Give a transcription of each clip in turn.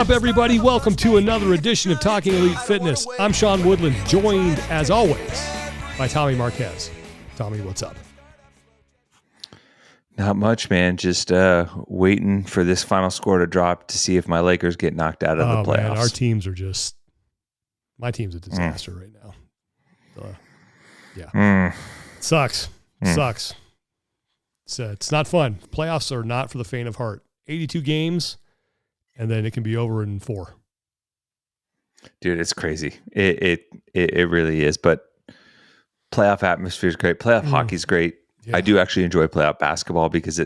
up, everybody? Welcome to another edition of Talking Elite Fitness. I'm Sean Woodland, joined, as always, by Tommy Marquez. Tommy, what's up? Not much, man. Just waiting for this final score to drop to see if my Lakers get knocked out of the playoffs. Man, our teams are just... My team's a disaster right now. It sucks. Sucks. It's not fun. Playoffs are not for the faint of heart. 82 games, and then it can be over in 4. Dude, it's crazy. It really is. But playoff atmosphere is great. Playoff hockey is great. Yeah. I do actually enjoy playoff basketball because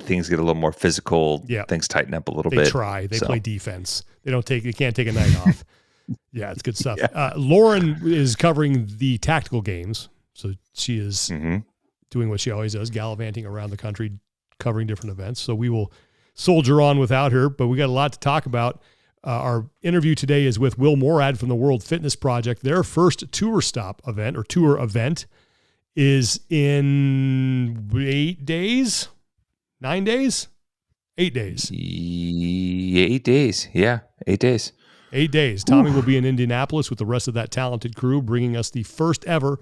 things get a little more physical. Yeah. Things tighten up a little bit. They try. They play defense. They can't take a night off. Yeah, it's good stuff. Yeah. Lauren is covering the tactical games, so she is doing what she always does, gallivanting around the country, covering different events. So we will soldier on without her, but we got a lot to talk about. Our interview today is with Will Morad from the World Fitness Project. Their first tour stop event or tour event is in 8 days, 9 days, 8 days. 8 days. Yeah, 8 days. 8 days. Tommy will be in Indianapolis with the rest of that talented crew, bringing us the first ever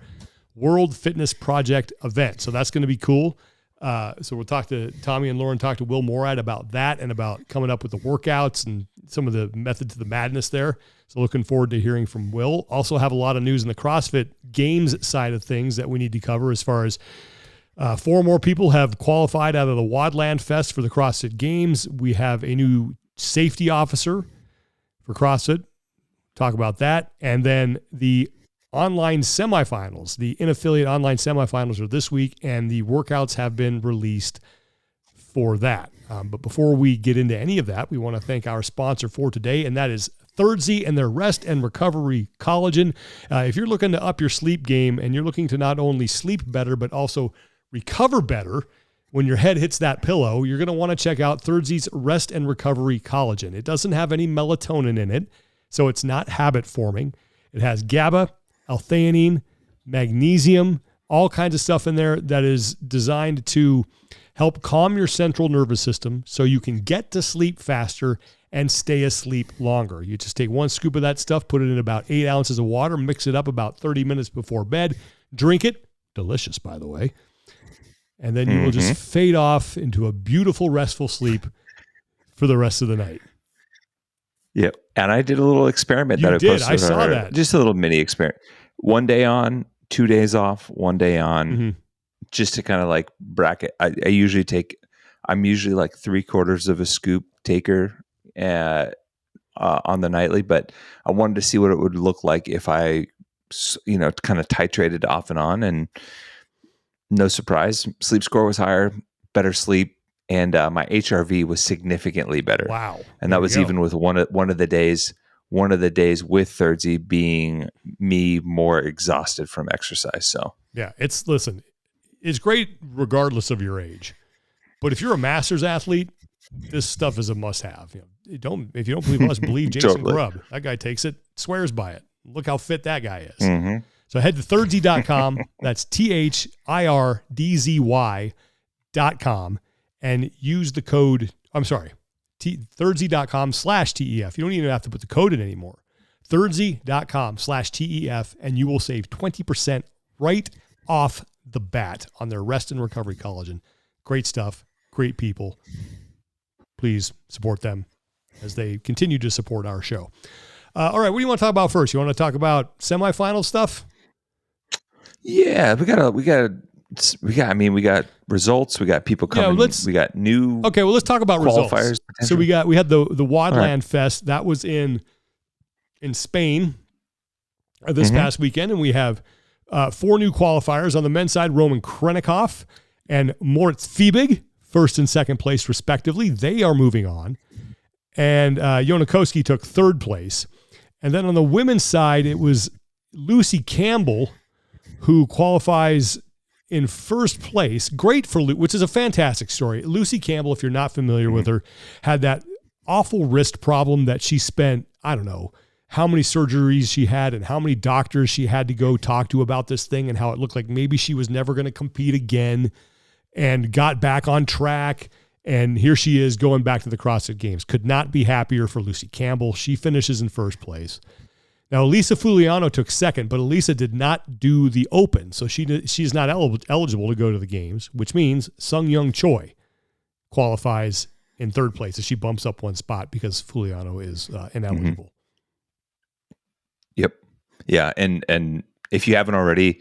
World Fitness Project event. So that's going to be cool. So we'll talk to Tommy and Lauren, talk to Will Morad about that and about coming up with the workouts and some of the method to the madness there. So looking forward to hearing from Will. Also have a lot of news in the CrossFit Games side of things that we need to cover as far as 4 more people have qualified out of the Wodland Fest for the CrossFit Games. We have a new safety officer for CrossFit. Talk about that. And then the online semifinals, the in-affilliate online semifinals are this week, and the workouts have been released for that. But before we get into any of that, we want to thank our sponsor for today, and that is Thirdzy and their Rest and Recovery Collagen. If you're looking to up your sleep game and you're looking to not only sleep better, but also recover better when your head hits that pillow, you're going to want to check out Thirdzy's Rest and Recovery Collagen. It doesn't have any melatonin in it, so it's not habit forming. It has GABA, L-theanine, magnesium, all kinds of stuff in there that is designed to help calm your central nervous system so you can get to sleep faster and stay asleep longer. You just take 1 scoop of that stuff, put it in about 8 ounces of water, mix it up about 30 minutes before bed, drink it. Delicious, by the way. And then you will just fade off into a beautiful, restful sleep for the rest of the night. Yeah. And I did a little experiment that I posted. I saw that. Just a little mini experiment. 1 day on, 2 days off, 1 day on, just to kind of like bracket. I'm usually like 3/4 of a scoop taker on the nightly, but I wanted to see what it would look like if I, kind of titrated off and on, and no surprise, sleep score was higher, better sleep. And my HRV was significantly better. Wow! And that was even with one of the days with Thirdzy being me more exhausted from exercise. So yeah, it's great regardless of your age. But if you're a masters athlete, this stuff is a must-have. If you don't believe us, believe Jason Totally. Grubb. That guy takes it, swears by it. Look how fit that guy is. So head to Thirdzy.com. That's THIRDZY.com. And use the code, Thirdzy.com/TEF. You don't even have to put the code in anymore. Thirdzy.com/TEF, and you will save 20% right off the bat on their Rest and Recovery Collagen. Great stuff, great people. Please support them as they continue to support our show. All right, what do you want to talk about first? You want to talk about semifinal stuff? Yeah, we got results. We got people coming. Yeah, we got new. Okay, well, let's talk about results. So we had the Wodland Fest that was in Spain this past weekend, and we have 4 new qualifiers on the men's side: Roman Krennikov and Moritz Fiebig, first and second place respectively. They are moving on, and Jonakowski took 3rd place. And then on the women's side, it was Lucy Campbell who qualifies in 1st place. Great for Lucy, which is a fantastic story. Lucy Campbell, if you're not familiar with her, had that awful wrist problem that she spent, I don't know how many surgeries she had and how many doctors she had to go talk to about this thing, and how it looked like maybe she was never going to compete again, and got back on track And here she is going back to the CrossFit Games. Could not be happier for Lucy Campbell. She finishes in first place. Now, Elisa Fuliano took second, but Elisa did not do the Open, so she's not eligible to go to the Games, which means Sung Young Choi qualifies in third place as she bumps up one spot because Fuliano is ineligible. Yep. Yeah, and if you haven't already,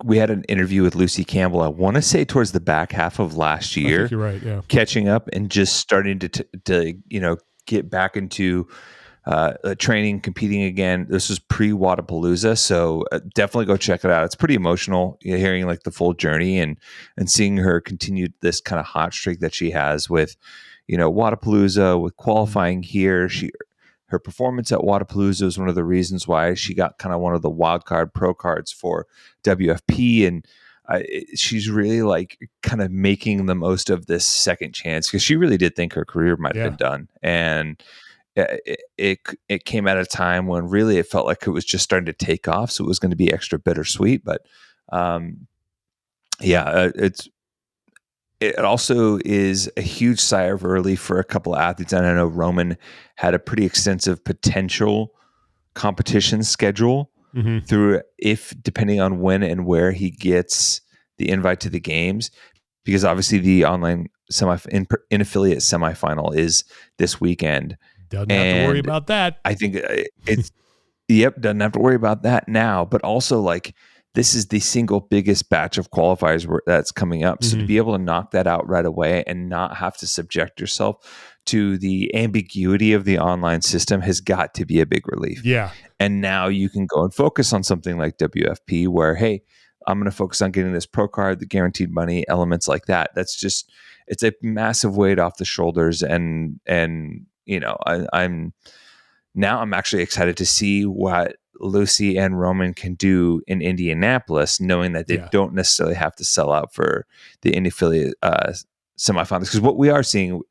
we had an interview with Lucy Campbell, I want to say towards the back half of last year. I think you're right, yeah. Catching up and just starting to get back into training, competing again. This was pre-Wodapalooza, so definitely go check it out. It's pretty emotional, hearing like the full journey and seeing her continue this kind of hot streak that she has with, Wodapalooza, with qualifying here. Her performance at Wodapalooza is one of the reasons why she got kind of one of the wild card pro cards for WFP, and she's really like kind of making the most of this second chance because she really did think her career might have been done, and it came at a time when really it felt like it was just starting to take off, so it was going to be extra bittersweet. But it also is a huge sigh of relief for a couple of athletes. And I know Roman had a pretty extensive potential competition schedule through, if depending on when and where he gets the invite to the Games, because obviously the online in-affilliate semifinal is this weekend. Doesn't have to worry about that. I think it's doesn't have to worry about that now, but also like this is the single biggest batch of qualifiers that's coming up. So to be able to knock that out right away and not have to subject yourself to the ambiguity of the online system has got to be a big relief. Yeah. And now you can go and focus on something like WFP where, hey, I'm going to focus on getting this pro card, the guaranteed money, elements like that. That's just, it's a massive weight off the shoulders. And I'm actually excited to see what Lucy and Roman can do in Indianapolis, knowing that they don't necessarily have to sell out for the in-affilliate semifinals. Because what we are seeing,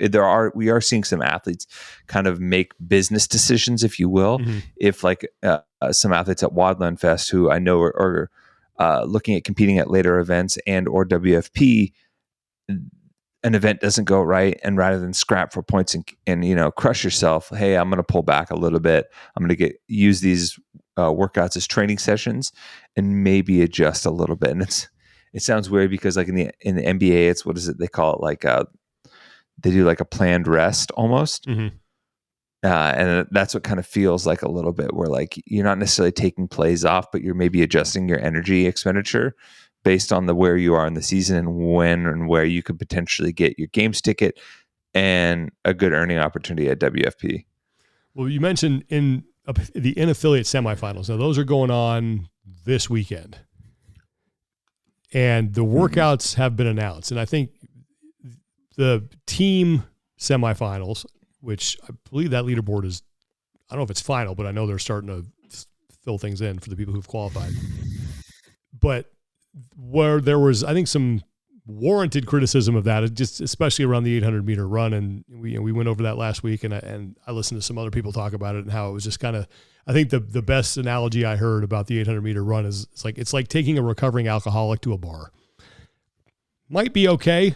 we are seeing some athletes kind of make business decisions, if you will. If like some athletes at Wodland Fest, who I know are looking at competing at later events and or WFP, an event doesn't go right, and rather than scrap for points and crush yourself, hey, I'm going to pull back a little bit. I'm going to use these workouts as training sessions and maybe adjust a little bit. And it sounds weird because like in the NBA, it's, what is it? They call it like they do like a planned rest almost. And that's what kind of feels like a little bit where like you're not necessarily taking plays off, but you're maybe adjusting your energy expenditure based on where you are in the season and when and where you could potentially get your Games ticket and a good earning opportunity at WFP. Well, you mentioned in the in-affiliate semifinals. Now those are going on this weekend, and the workouts have been announced. And I think the team semifinals, which I believe that leaderboard is, I don't know if it's final, but I know they're starting to fill things in for the people who've qualified. But where there was, I think, some warranted criticism of that, just especially around the 800-meter run, and we went over that last week, and I listened to some other people talk about it and how it was just kind of, I think the best analogy I heard about the 800-meter run is it's like taking a recovering alcoholic to a bar. Might be okay,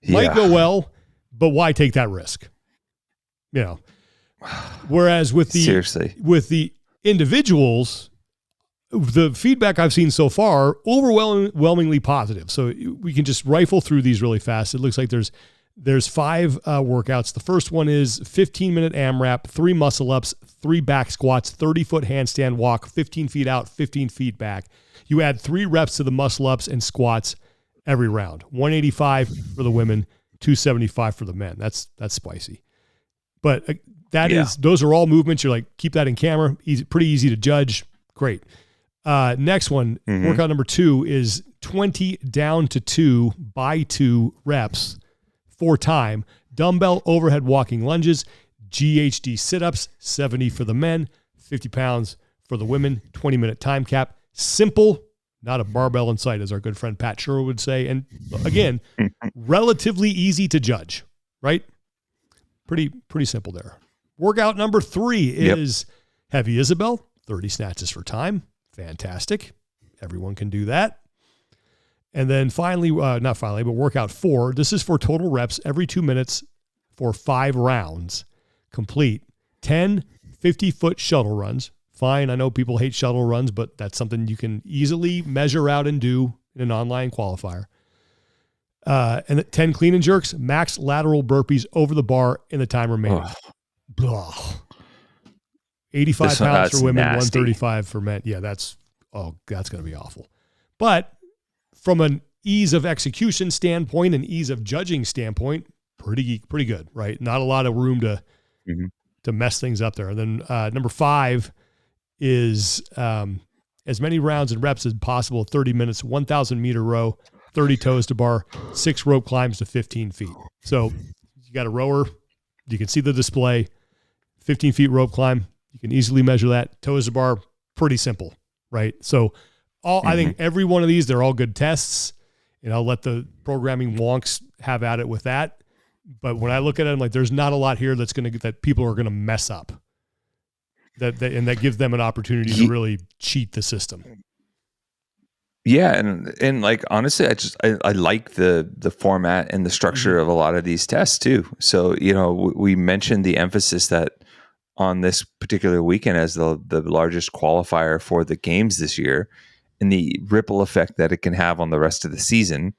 might go well, but why take that risk? Whereas with the individuals, the feedback I've seen so far, overwhelmingly positive. So we can just rifle through these really fast. It looks like there's 5 workouts. The first one is 15-minute AMRAP, 3 muscle ups, 3 back squats, 30-foot handstand walk, 15 feet out, 15 feet back. You add 3 reps to the muscle ups and squats every round. 185 for the women, 275 for the men. That's spicy. But those are all movements. You're like, keep that in camera. Pretty easy to judge. Great. Next one, workout number 2 is 20 down to 2 by 2 reps for time. Dumbbell overhead walking lunges, GHD sit-ups, 70 for the men, 50 pounds for the women, 20-minute time cap. Simple, not a barbell in sight, as our good friend Pat Sherwood would say. And again, relatively easy to judge, right? Pretty simple there. Workout number 3 is heavy Isabel, 30 snatches for time. Fantastic. Everyone can do that. And then finally, not finally, but workout 4. This is for total reps every 2 minutes for 5 rounds. Complete 10 50-foot shuttle runs. Fine, I know people hate shuttle runs, but that's something you can easily measure out and do in an online qualifier. And 10 clean and jerks, max lateral burpees over the bar in the time remaining. 85 pounds for women, nasty. 135 for men. Yeah, that's going to be awful. But from an ease of execution standpoint and ease of judging standpoint, pretty good, right? Not a lot of room to mess things up there. And then number 5 is as many rounds and reps as possible, 30 minutes, 1,000 meter row, 30 toes to bar, 6 rope climbs to 15 feet. So you got a rower, you can see the display, 15 feet rope climb. You can easily measure that. Toes to bar, pretty simple, right? So I think every one of these, they're all good tests, and I'll let the programming wonks have at it with that. But when I look at it, I'm like, there's not a lot here that people are going to mess up. And that gives them an opportunity to really cheat the system. Yeah, and like honestly, I like the format and the structure of a lot of these tests too. So we mentioned the emphasis that on this particular weekend as the largest qualifier for the games this year, and the ripple effect that it can have on the rest of the season,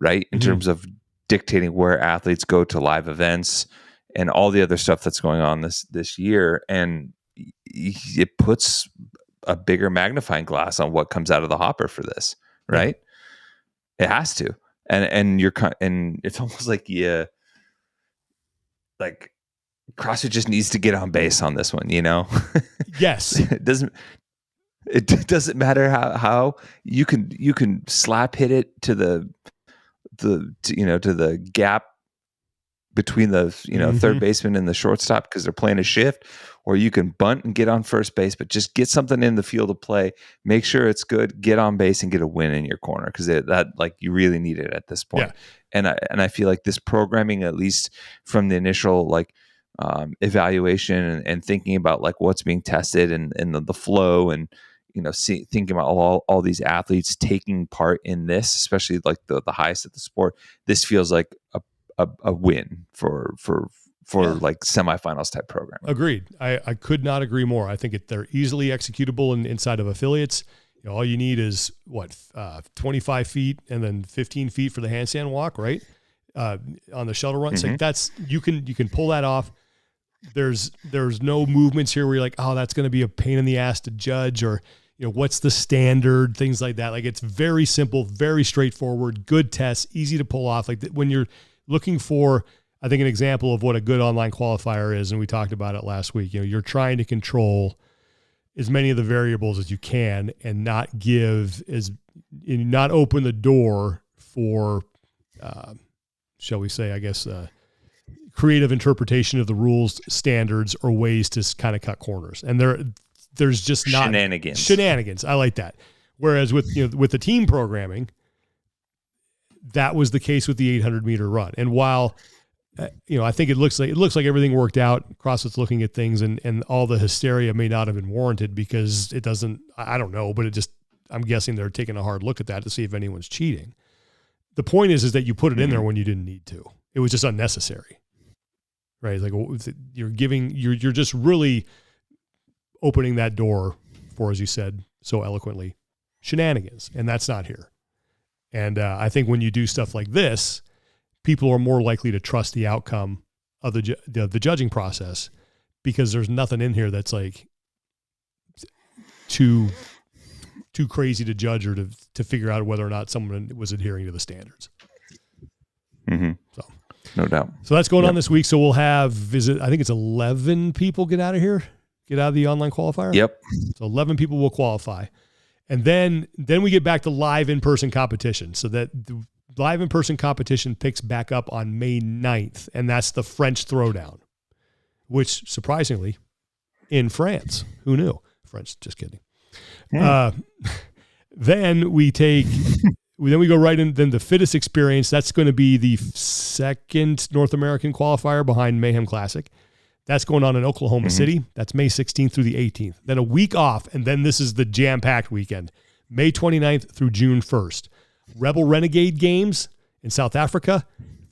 right? In terms of dictating where athletes go to live events and all the other stuff that's going on this year, and it puts a bigger magnifying glass on what comes out of the hopper for this, right? It has to, and it's almost like like CrossFit just needs to get on base on this one, Yes, it doesn't matter how you can slap hit it to the gap between the third baseman and the shortstop because they're playing a shift, or you can bunt and get on first base, but just get something in the field of play, make sure it's good, get on base and get a win in your corner, because that like you really need it at this point. Yeah. And I feel like this programming, at least from the initial like evaluation and thinking about like what's being tested and the flow, and thinking about all these athletes taking part in this, especially like the highest of the sport, this feels like a win for like semifinals type program. Agreed. I could not agree more. I think they're easily executable inside of affiliates. All you need is 25 feet and then 15 feet for the handstand walk, right? On the shuttle run. So that's, you can pull that off. There's no movements here where you're like, oh, that's going to be a pain in the ass to judge, or, what's the standard, things like that. Like, it's very simple, very straightforward, good tests, easy to pull off. Like when you're looking for, I think, an example of what a good online qualifier is, and we talked about it last week, you're trying to control as many of the variables as you can and not open the door for, shall we say, I guess, creative interpretation of the rules, standards, or ways to kind of cut corners. And there's just not shenanigans. I like that. Whereas with the team programming, that was the case with the 800 meter run. And while I think it looks like everything worked out, CrossFit's looking at things, and all the hysteria may not have been warranted because it doesn't. I don't know, but I'm guessing they're taking a hard look at that to see if anyone's cheating. The point is that you put it in there when you didn't need to. It was just unnecessary. Right? Like you're just really opening that door for, as you said so eloquently, shenanigans, and that's not here. And I think when you do stuff like this, people are more likely to trust the outcome of the judging process, because there's nothing in here that's like too crazy to judge or to figure out whether or not someone was adhering to the standards. So. No doubt. So that's going on this week. So we'll have I think it's 11 people get out of the online qualifier. Yep. So 11 people will qualify. And then we get back to live in-person competition. So that the live in-person competition picks back up on May 9th. And that's the French Throwdown, which surprisingly in France. Who knew? French, just kidding. Yeah. Then we go right in, then the Fittest Experience. That's going to be the second North American qualifier behind Mayhem Classic. That's going on in Oklahoma City. That's May 16th through the 18th. Then a week off, and then this is the jam-packed weekend, May 29th through June 1st. Rebel Renegade Games in South Africa,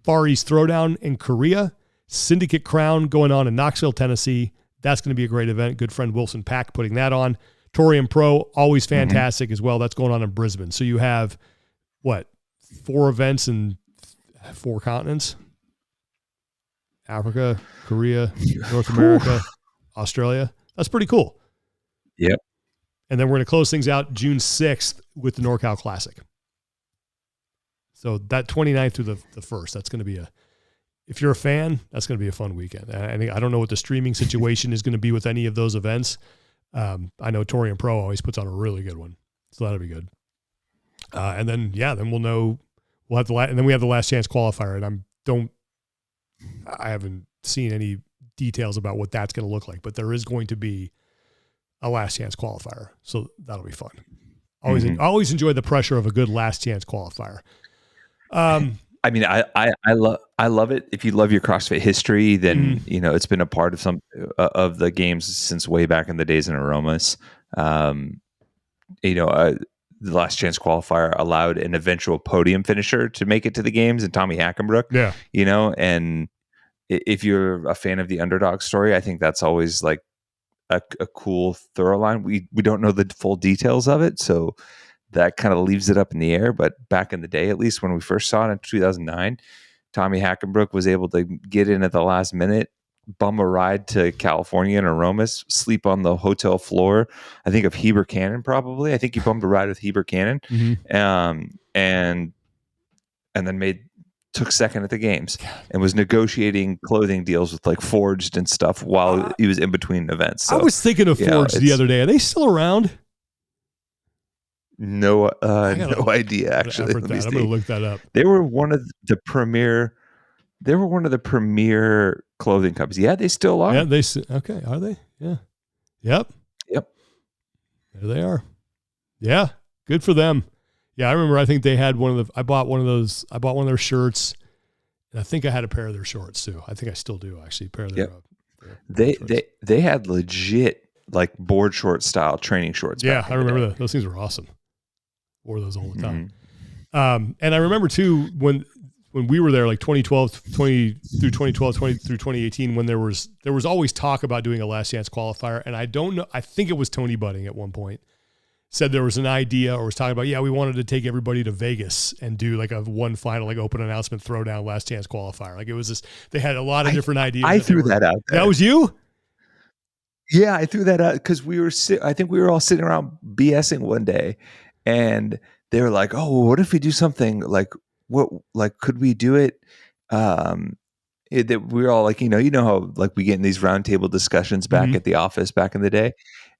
Far East Throwdown in Korea, Syndicate Crown going on in Knoxville, Tennessee. That's going to be a great event. Good friend Wilson Pack putting that on. Torium Pro, always fantastic as well. That's going on in Brisbane. So you have, 4 events in 4 continents? Africa, Korea, North America, Australia. That's pretty cool. Yep. And then we're going to close things out June 6th with the NorCal Classic. So that 29th through the 1st, that's going to be if you're a fan, that's going to be a fun weekend. I don't know what the streaming situation is going to be with any of those events. I know Torium Pro always puts on a really good one. So that'll be good. And then we'll know, and then we have the last chance qualifier, and I haven't seen any details about what that's going to look like, but there is going to be a last chance qualifier. So that'll be fun. Always enjoy the pressure of a good last chance qualifier. I mean, I love it. If you love your CrossFit history, then it's been a part of some of the games since way back in the days in Aromas. The last chance qualifier allowed an eventual podium finisher to make it to the games, and Tommy Hackenbrook. Yeah, and if you're a fan of the underdog story, I think that's always like a cool thorough line. We don't know the full details of it, so that kind of leaves it up in the air. But back in the day, at least when we first saw it in 2009, Tommy Hackenbrook was able to get in at the last minute, bum a ride to California and Aromas, sleep on the hotel floor, I think of Heber Cannon probably. I think he bummed a ride with Heber Cannon, and then took second at the games and was negotiating clothing deals with like Forged and stuff while he was in between events. So, I was thinking of Forged the other day. Are they still around? No idea. Actually, I'm going to look that up. They were one of the premier. They were one of the premier clothing companies. Yeah, they still are. Yeah, okay. Are they? Yeah. Yep. There they are. Yeah, good for them. Yeah, I remember. I think they had I bought one of their shirts, and I think I had a pair of their shorts too. I think I still do actually. A pair of their. They had legit like board short style training shorts. Yeah, I remember that. Those things were awesome. Wore those all the time. And I remember too when we were there, like 2012 through 2018, when there was always talk about doing a last chance qualifier. And I don't know, I think it was Tony Budding at one point said there was an idea or was talking about, we wanted to take everybody to Vegas and do like a one final, like open announcement, throwdown, last chance qualifier. Like it was this, they had a lot of different ideas. I threw that out there. That was you? Yeah, I threw that out because I think we were all sitting around BSing one day, and they were like, "Oh, well, what if we do something like could we do it?" That we were all like, you know how like we get in these roundtable discussions back at the office back in the day,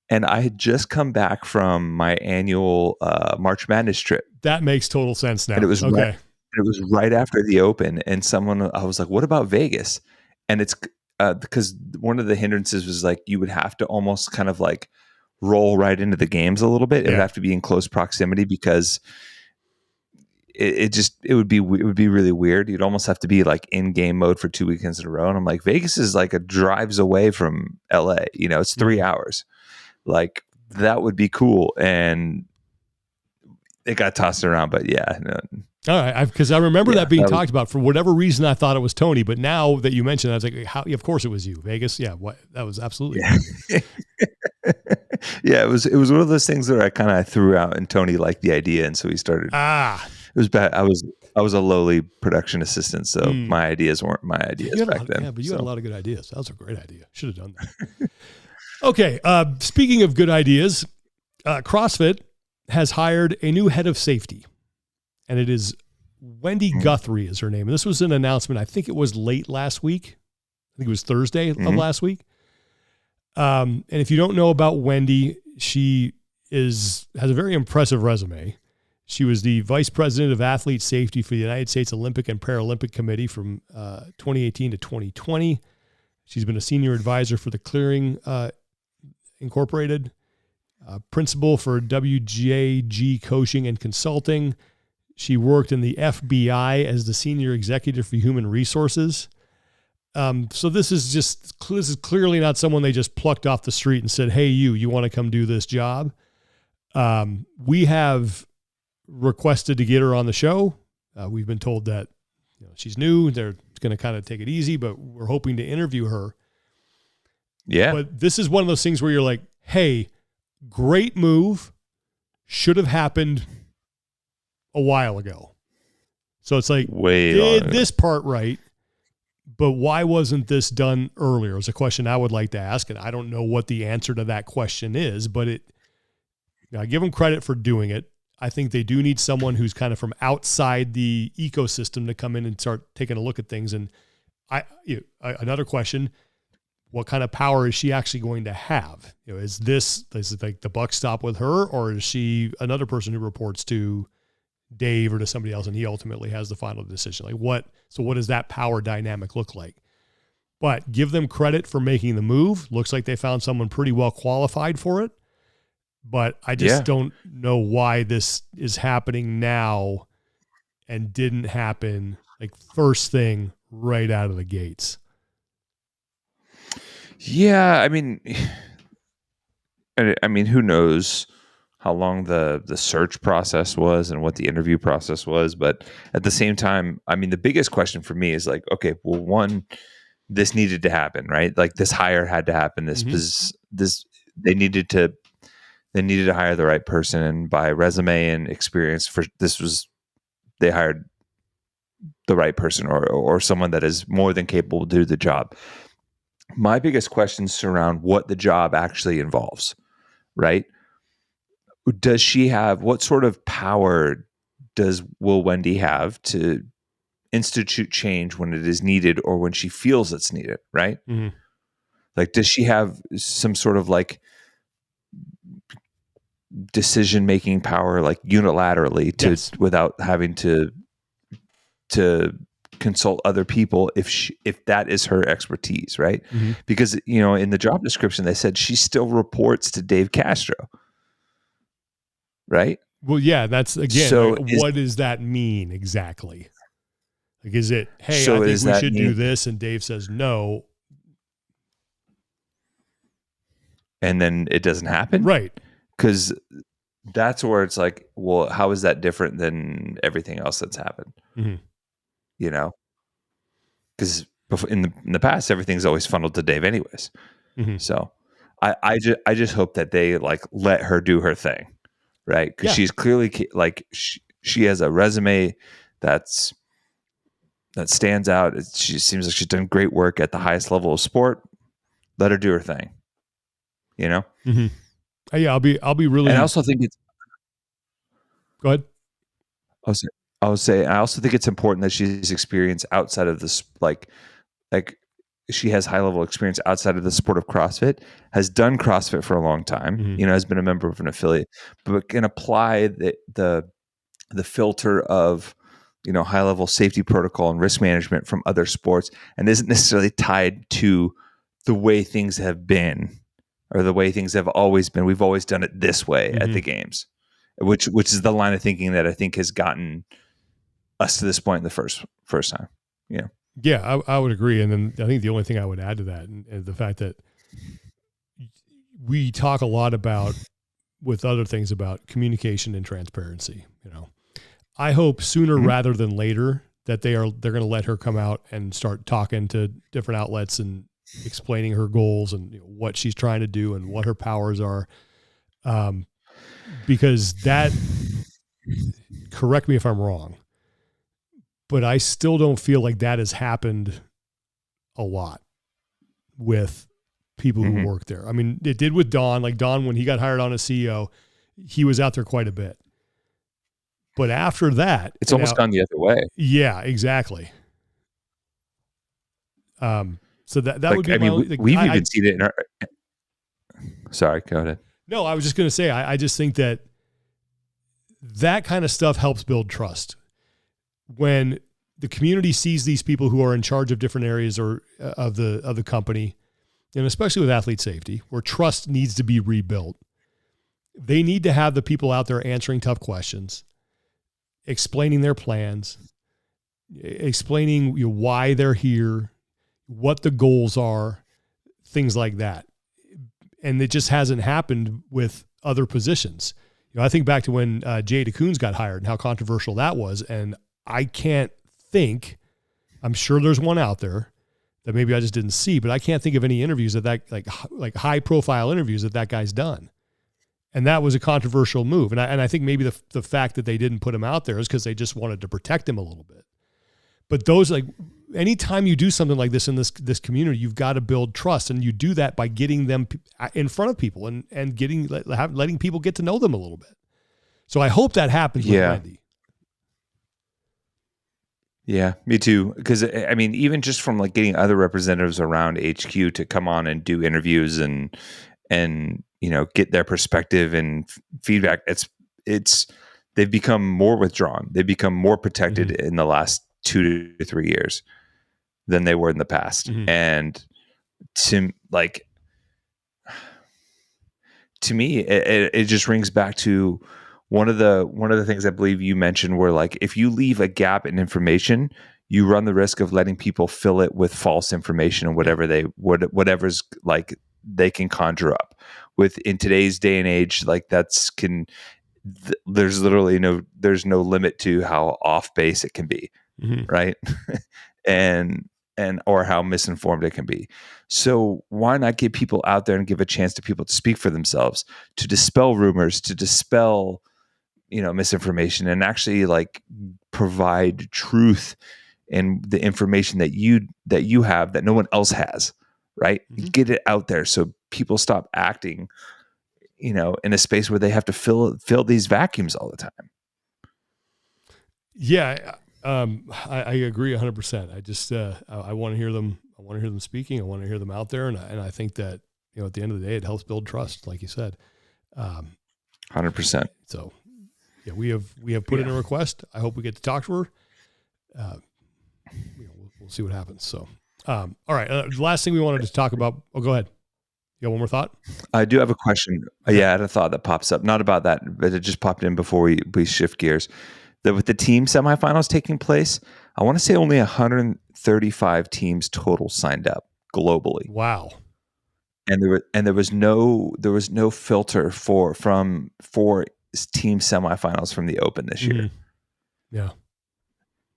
and I had just come back from my annual March Madness trip. That makes total sense now. And it was okay. It was right after the Open, and I was like, "What about Vegas?" And it's because one of the hindrances was like you would have to almost kind of like roll right into the games a little bit. It would have to be in close proximity because it would be really weird. You'd almost have to be like in game mode for 2 weekends in a row. And I'm like, Vegas is like a drives away from LA. It's 3 hours. Like that would be cool. And it got tossed around, but yeah. No. All right, because I remember that being talked about. For whatever reason, I thought it was Tony, but now that you mentioned it, I was like, "How? Of course it was you, Vegas." Yeah, that was absolutely. Yeah, it was one of those things where I kind of threw out, and Tony liked the idea, and so he started. It was bad. I was a lowly production assistant, so my ideas weren't my ideas back then. Yeah, but you had a lot of good ideas. That was a great idea. Should have done that. Okay, speaking of good ideas, CrossFit has hired a new head of safety. And it is Wendy Guthrie is her name. And this was an announcement. I think it was late last week. I think it was Thursday of last week. And if you don't know about Wendy, she has a very impressive resume. She was the vice president of athlete safety for the United States Olympic and Paralympic Committee from 2018 to 2020. She's been a senior advisor for the Clearing Incorporated, principal for WJG Coaching and Consulting. She worked in the FBI as the senior executive for human resources. So this is clearly not someone they just plucked off the street and said, "Hey, you want to come do this job?" We have requested to get her on the show. We've been told that she's new. They're going to kind of take it easy, but we're hoping to interview her. Yeah. But this is one of those things where you're like, hey, great move. Should have happened a while ago. So it's like, did this part right, but why wasn't this done earlier? Is a question I would like to ask. And I don't know what the answer to that question is, but I give them credit for doing it. I think they do need someone who's kind of from outside the ecosystem to come in and start taking a look at things. And another question, what kind of power is she actually going to have? Is it like the buck stop with her, or is she another person who reports to Dave or to somebody else and he ultimately has the final decision? Like what does that power dynamic look like? But give them credit for making the move. Looks like they found someone pretty well qualified for it. But I just don't know why this is happening now and didn't happen like first thing right out of the gates. Yeah, I mean, who knows how long the search process was and what the interview process was, but at the same time, I mean, the biggest question for me is like, okay, well, one, this needed to happen, right? Like this hire had to happen. They needed to hire the right person, and by resume and experience they hired the right person or someone that is more than capable to do the job. My biggest questions surround what the job actually involves, right? Does she have, what sort of power will Wendy have to institute change when it is needed or when she feels it's needed, right? Mm-hmm. Like, does she have some sort of like decision-making power, like unilaterally without having to consult other people if that is her expertise, right? Mm-hmm. Because in the job description they said she still reports to Dave Castro, right? Well, yeah, that's again. So what does that mean exactly? Like, is it, hey, so I think we should do mean, this, and Dave says no, and then it doesn't happen, right? Because that's where it's like, well, how is that different than everything else that's happened? Mm-hmm. Because in the past, everything's always funneled to Dave, anyways. Mm-hmm. So I just hope that they like let her do her thing, right? Because she's clearly like she has a resume that stands out. She seems like she's done great work at the highest level of sport. Let her do her thing. Mm-hmm. Yeah, I'll be really. And I also think it's. Go ahead. I also think it's important that she's experienced outside of this, like she has high level experience outside of the sport of CrossFit, has done CrossFit for a long time, Mm-hmm. Has been a member of an affiliate, but can apply the filter of, high level safety protocol and risk management from other sports, and isn't necessarily tied to the way things have been or the way things have always been. We've always done it this way at the games, which is the line of thinking that I think has gotten us to this point in the first time. Yeah, I would agree. And then I think the only thing I would add to that is the fact that we talk a lot about, with other things, about communication and transparency. I hope sooner rather than later that they're going to let her come out and start talking to different outlets and explaining her goals and what she's trying to do and what her powers are. Because that, correct me if I'm wrong, but I still don't feel like that has happened a lot with people who work there. I mean, it did with Don. Like Don, when he got hired on as CEO, he was out there quite a bit. But after that, it's almost gone the other way. Yeah, exactly. So that like, would be. I mean, we've even seen it in our. Sorry, go ahead. No, I was just going to say, I just think that kind of stuff helps build trust. When the community sees these people who are in charge of different areas or of the company, and especially with athlete safety, where trust needs to be rebuilt, they need to have the people out there answering tough questions, explaining their plans, explaining why they're here, what the goals are, things like that. And it just hasn't happened with other positions. I think back to when Jay DeCoons got hired and how controversial that was. And I can't think, I'm sure there's one out there that maybe I just didn't see, but I can't think of any interviews that like high profile interviews that guy's done. And that was a controversial move. And I think maybe the fact that they didn't put him out there is because they just wanted to protect him a little bit. But those, like, anytime you do something like this in this community, you've got to build trust, and you do that by getting them in front of people and letting people get to know them a little bit. So I hope that happens with Wendy. Yeah, me too. Because I mean, even just from like getting other representatives around HQ to come on and do interviews and get their perspective and feedback, it's they've become more withdrawn. They've become more protected in the last 2 to 3 years than they were in the past. And to me, it just rings back to one of the things I believe you mentioned, where like if you leave a gap in information, you run the risk of letting people fill it with false information and whatever's like they can conjure up. In today's day and age, like there's literally there's no limit to how off base it can be, right? and or how misinformed it can be. So why not get people out there and give a chance to people to speak for themselves, to dispel rumors, to dispel misinformation, and actually like provide truth and the information that you have that no one else has, right? Get it out there so people stop acting in a space where they have to fill these vacuums all the time. Yeah, I agree 100%. I just I want to hear them. I want to hear them speaking. I want to hear them out there, and I think that at the end of the day, it helps build trust, like you said. 100%. So yeah, we have put in a request. I hope we get to talk to her. We'll see what happens. So, all right. The last thing we wanted to talk about. Oh, go ahead. You got one more thought? I do have a question. Okay. Yeah, I had a thought that pops up. Not about that, but it just popped in before we shift gears. With the team semifinals taking place, I want to say only 135 teams total signed up globally. Wow. And there was no filter for team semifinals from the Open this year. Yeah.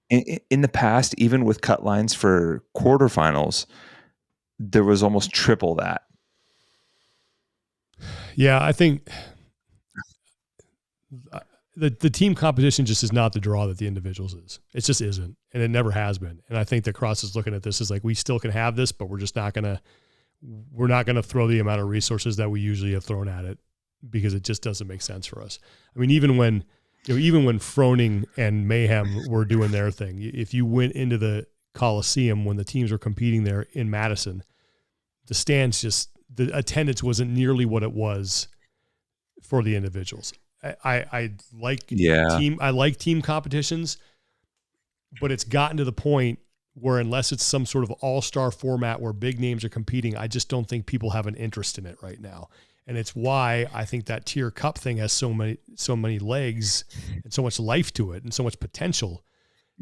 In the past, even with cut lines for quarterfinals, there was almost triple that. Yeah, I think the team competition just is not the draw that the individuals is. It just isn't, and it never has been. And I think that Cross is looking at this as like, we still can have this, but we're not gonna throw the amount of resources that we usually have thrown at it, because it just doesn't make sense for us. I mean, even when Froning and Mayhem were doing their thing, if you went into the Coliseum when the teams were competing there in Madison, the stands the attendance wasn't nearly what it was for the individuals. I like team competitions, but it's gotten to the point where unless it's some sort of all-star format where big names are competing, I just don't think people have an interest in it right now. And it's why I think that tier cup thing has so many legs and so much life to it and so much potential,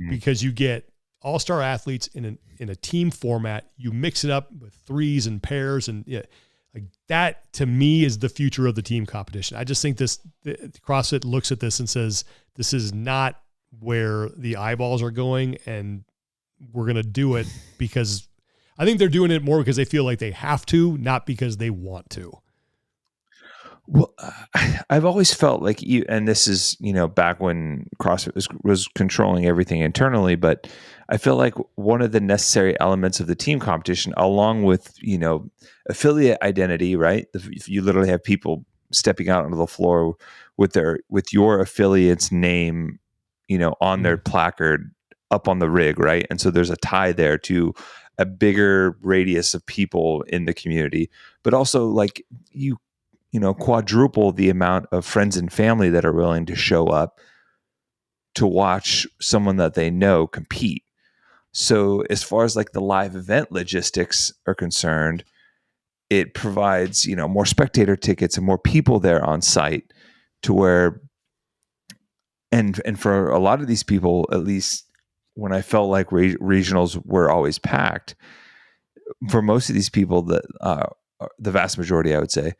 because you get all-star athletes in a team format. You mix it up with threes and pairs, and like that to me is the future of the team competition. I just think CrossFit looks at this and says, this is not where the eyeballs are going, and we're going to do it because I think they're doing it more because they feel like they have to, not because they want to. Well, I've always felt like and this is, back when CrossFit was controlling everything internally, but I feel like one of the necessary elements of the team competition, along with, affiliate identity, right? You literally have people stepping out onto the floor with your affiliate's name, on their placard up on the rig, right? And so there's a tie there to a bigger radius of people in the community, but also like quadruple the amount of friends and family that are willing to show up to watch someone that they know compete. So as far as like the live event logistics are concerned, it provides, more spectator tickets and more people there on site, to where, and for a lot of these people, at least when I felt like regionals were always packed, for most of these people, that the vast majority, I would say,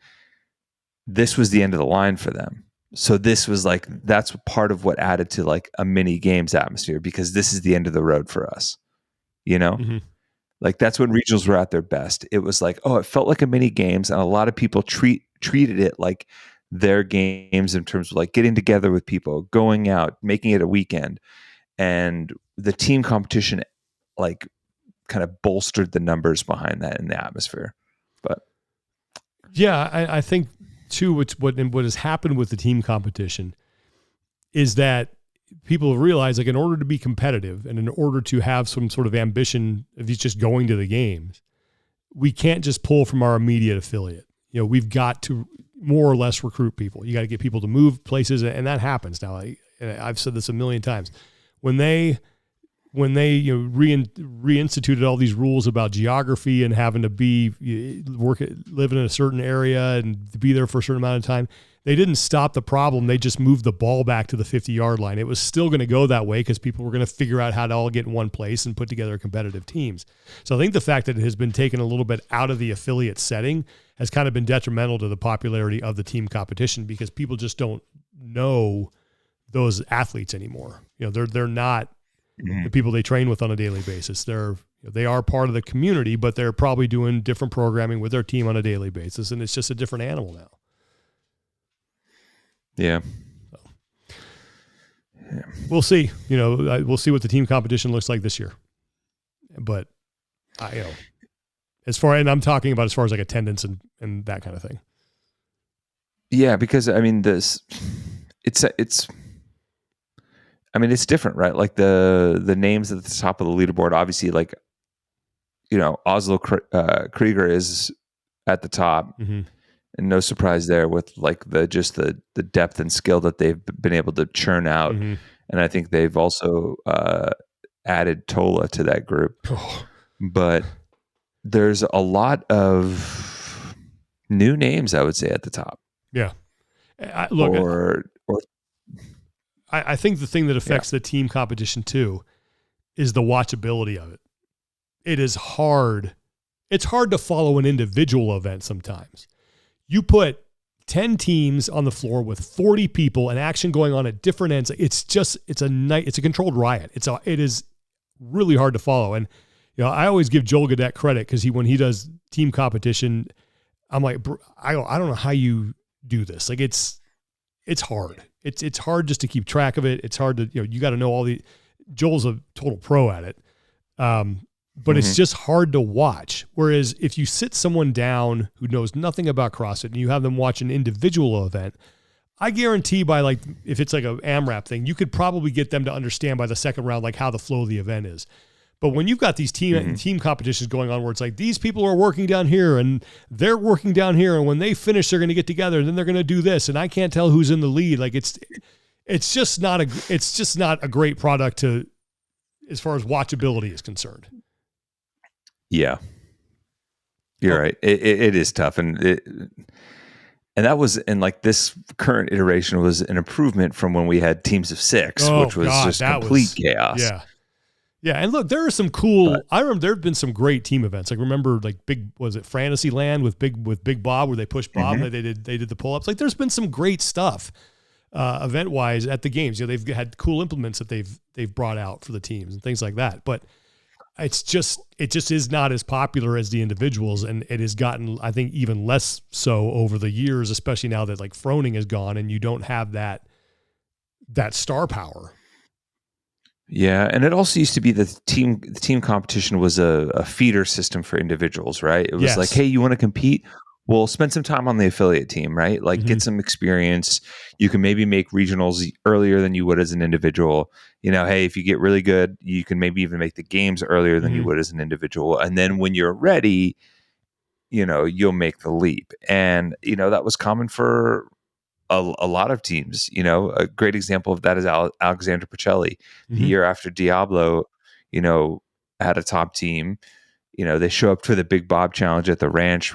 this was the end of the line for them. So this was like, that's part of what added to like a mini games atmosphere, because this is the end of the road for us, you know? Mm-hmm. Like that's when regionals were at their best. It was like, oh, it felt like a mini games, and a lot of people treated it like their games in terms of like getting together with people, going out, making it a weekend. And the team competition like kind of bolstered the numbers behind that in the atmosphere. But yeah, I think too, what has happened with the team competition is that people realize, like, in order to be competitive and in order to have some sort of ambition of just going to the games, we can't just pull from our immediate affiliate. You know, we've got to more or less recruit people. You got to get people to move places, and that happens now. I've said this a million times. When they reinstituted all these rules about geography and having to live in a certain area and to be there for a certain amount of time, they didn't stop the problem. They just moved the ball back to the 50-yard line. It was still going to go that way because people were going to figure out how to all get in one place and put together competitive teams. So I think the fact that it has been taken a little bit out of the affiliate setting has kind of been detrimental to the popularity of the team competition, because people just don't know those athletes anymore. You know, they're not the people they train with on a daily basis. They are part of the community, but they're probably doing different programming with their team on a daily basis, and it's just a different animal now. Yeah. We'll see. You know, we'll see what the team competition looks like this year. But and I'm talking about as far as like attendance and that kind of thing. Yeah, because I mean, it's different, right? Like the names at the top of the leaderboard, obviously, like, you know, Oslo Krieger is at the top, and no surprise there with like the depth and skill that they've been able to churn out. And I think they've also added Tola to that group. But there's a lot of new names, I would say, at the top. Yeah. I think the thing that affects the team competition too is the watchability of it. It is hard. It's hard to follow an individual event sometimes. You put 10 teams on the floor with 40 people and action going on at different ends. It's a controlled riot. It is really hard to follow. And, you know, I always give Joel Gadet credit, because when he does team competition, I'm like, I don't know how you do this. Like it's hard. It's hard just to keep track of it. It's hard to, you got to know Joel's a total pro at it. But it's just hard to watch. Whereas if you sit someone down who knows nothing about CrossFit and you have them watch an individual event, I guarantee if it's like a AMRAP thing, you could probably get them to understand by the second round, like how the flow of the event is. But when you've got these team competitions going on where it's like these people are working down here and they're working down here, and when they finish, they're going to get together and then they're going to do this, and I can't tell who's in the lead. Like it's just not a great product as far as watchability is concerned. Yeah, you're right. It is tough, and that was, and like this current iteration was an improvement from when we had teams of 6, which was just complete chaos. Yeah. Yeah, and look, there are some cool. I remember there have been some great team events. Like, remember, like Fantasyland with Big Bob, where they pushed Bob and they did the pull ups. Like, there's been some great stuff, event wise, at the games. You know, they've had cool implements that they've brought out for the teams and things like that. But it just is not as popular as the individuals, and it has gotten, I think, even less so over the years, especially now that like Froning is gone and you don't have that star power. Yeah, and it also used to be the team competition was a feeder system for individuals, right? It was like, hey, you want to compete? Well, spend some time on the affiliate team, right? Like get some experience. You can maybe make regionals earlier than you would as an individual. You know, hey, if you get really good, you can maybe even make the games earlier than you would as an individual. And then when you're ready, you know, you'll make the leap. And, you know, that was common for a lot of teams. You know, a great example of that is Alexander Pacelli. The year after Diablo, you know, had a top team. You know, they show up to the Big Bob Challenge at the ranch,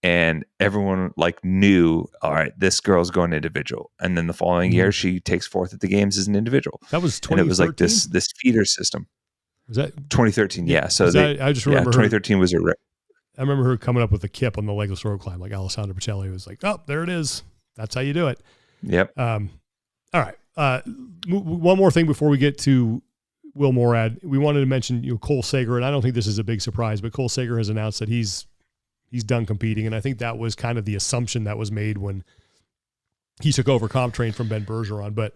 and everyone like knew, all right, this girl's going individual. And then the following year, she takes fourth at the games as an individual. That was 2013? And it was like this feeder system. Was that 2013? Yeah. So I just remember 2013 was I remember her coming up with a kip on the legless road climb, like Alessandra Pacelli was like, oh, there it is. That's how you do it. Yep. All right. One more thing before we get to Will Morad. We wanted to mention, Cole Sager, and I don't think this is a big surprise, but Cole Sager has announced that he's done competing, and I think that was kind of the assumption that was made when he took over comp train from Ben Bergeron. But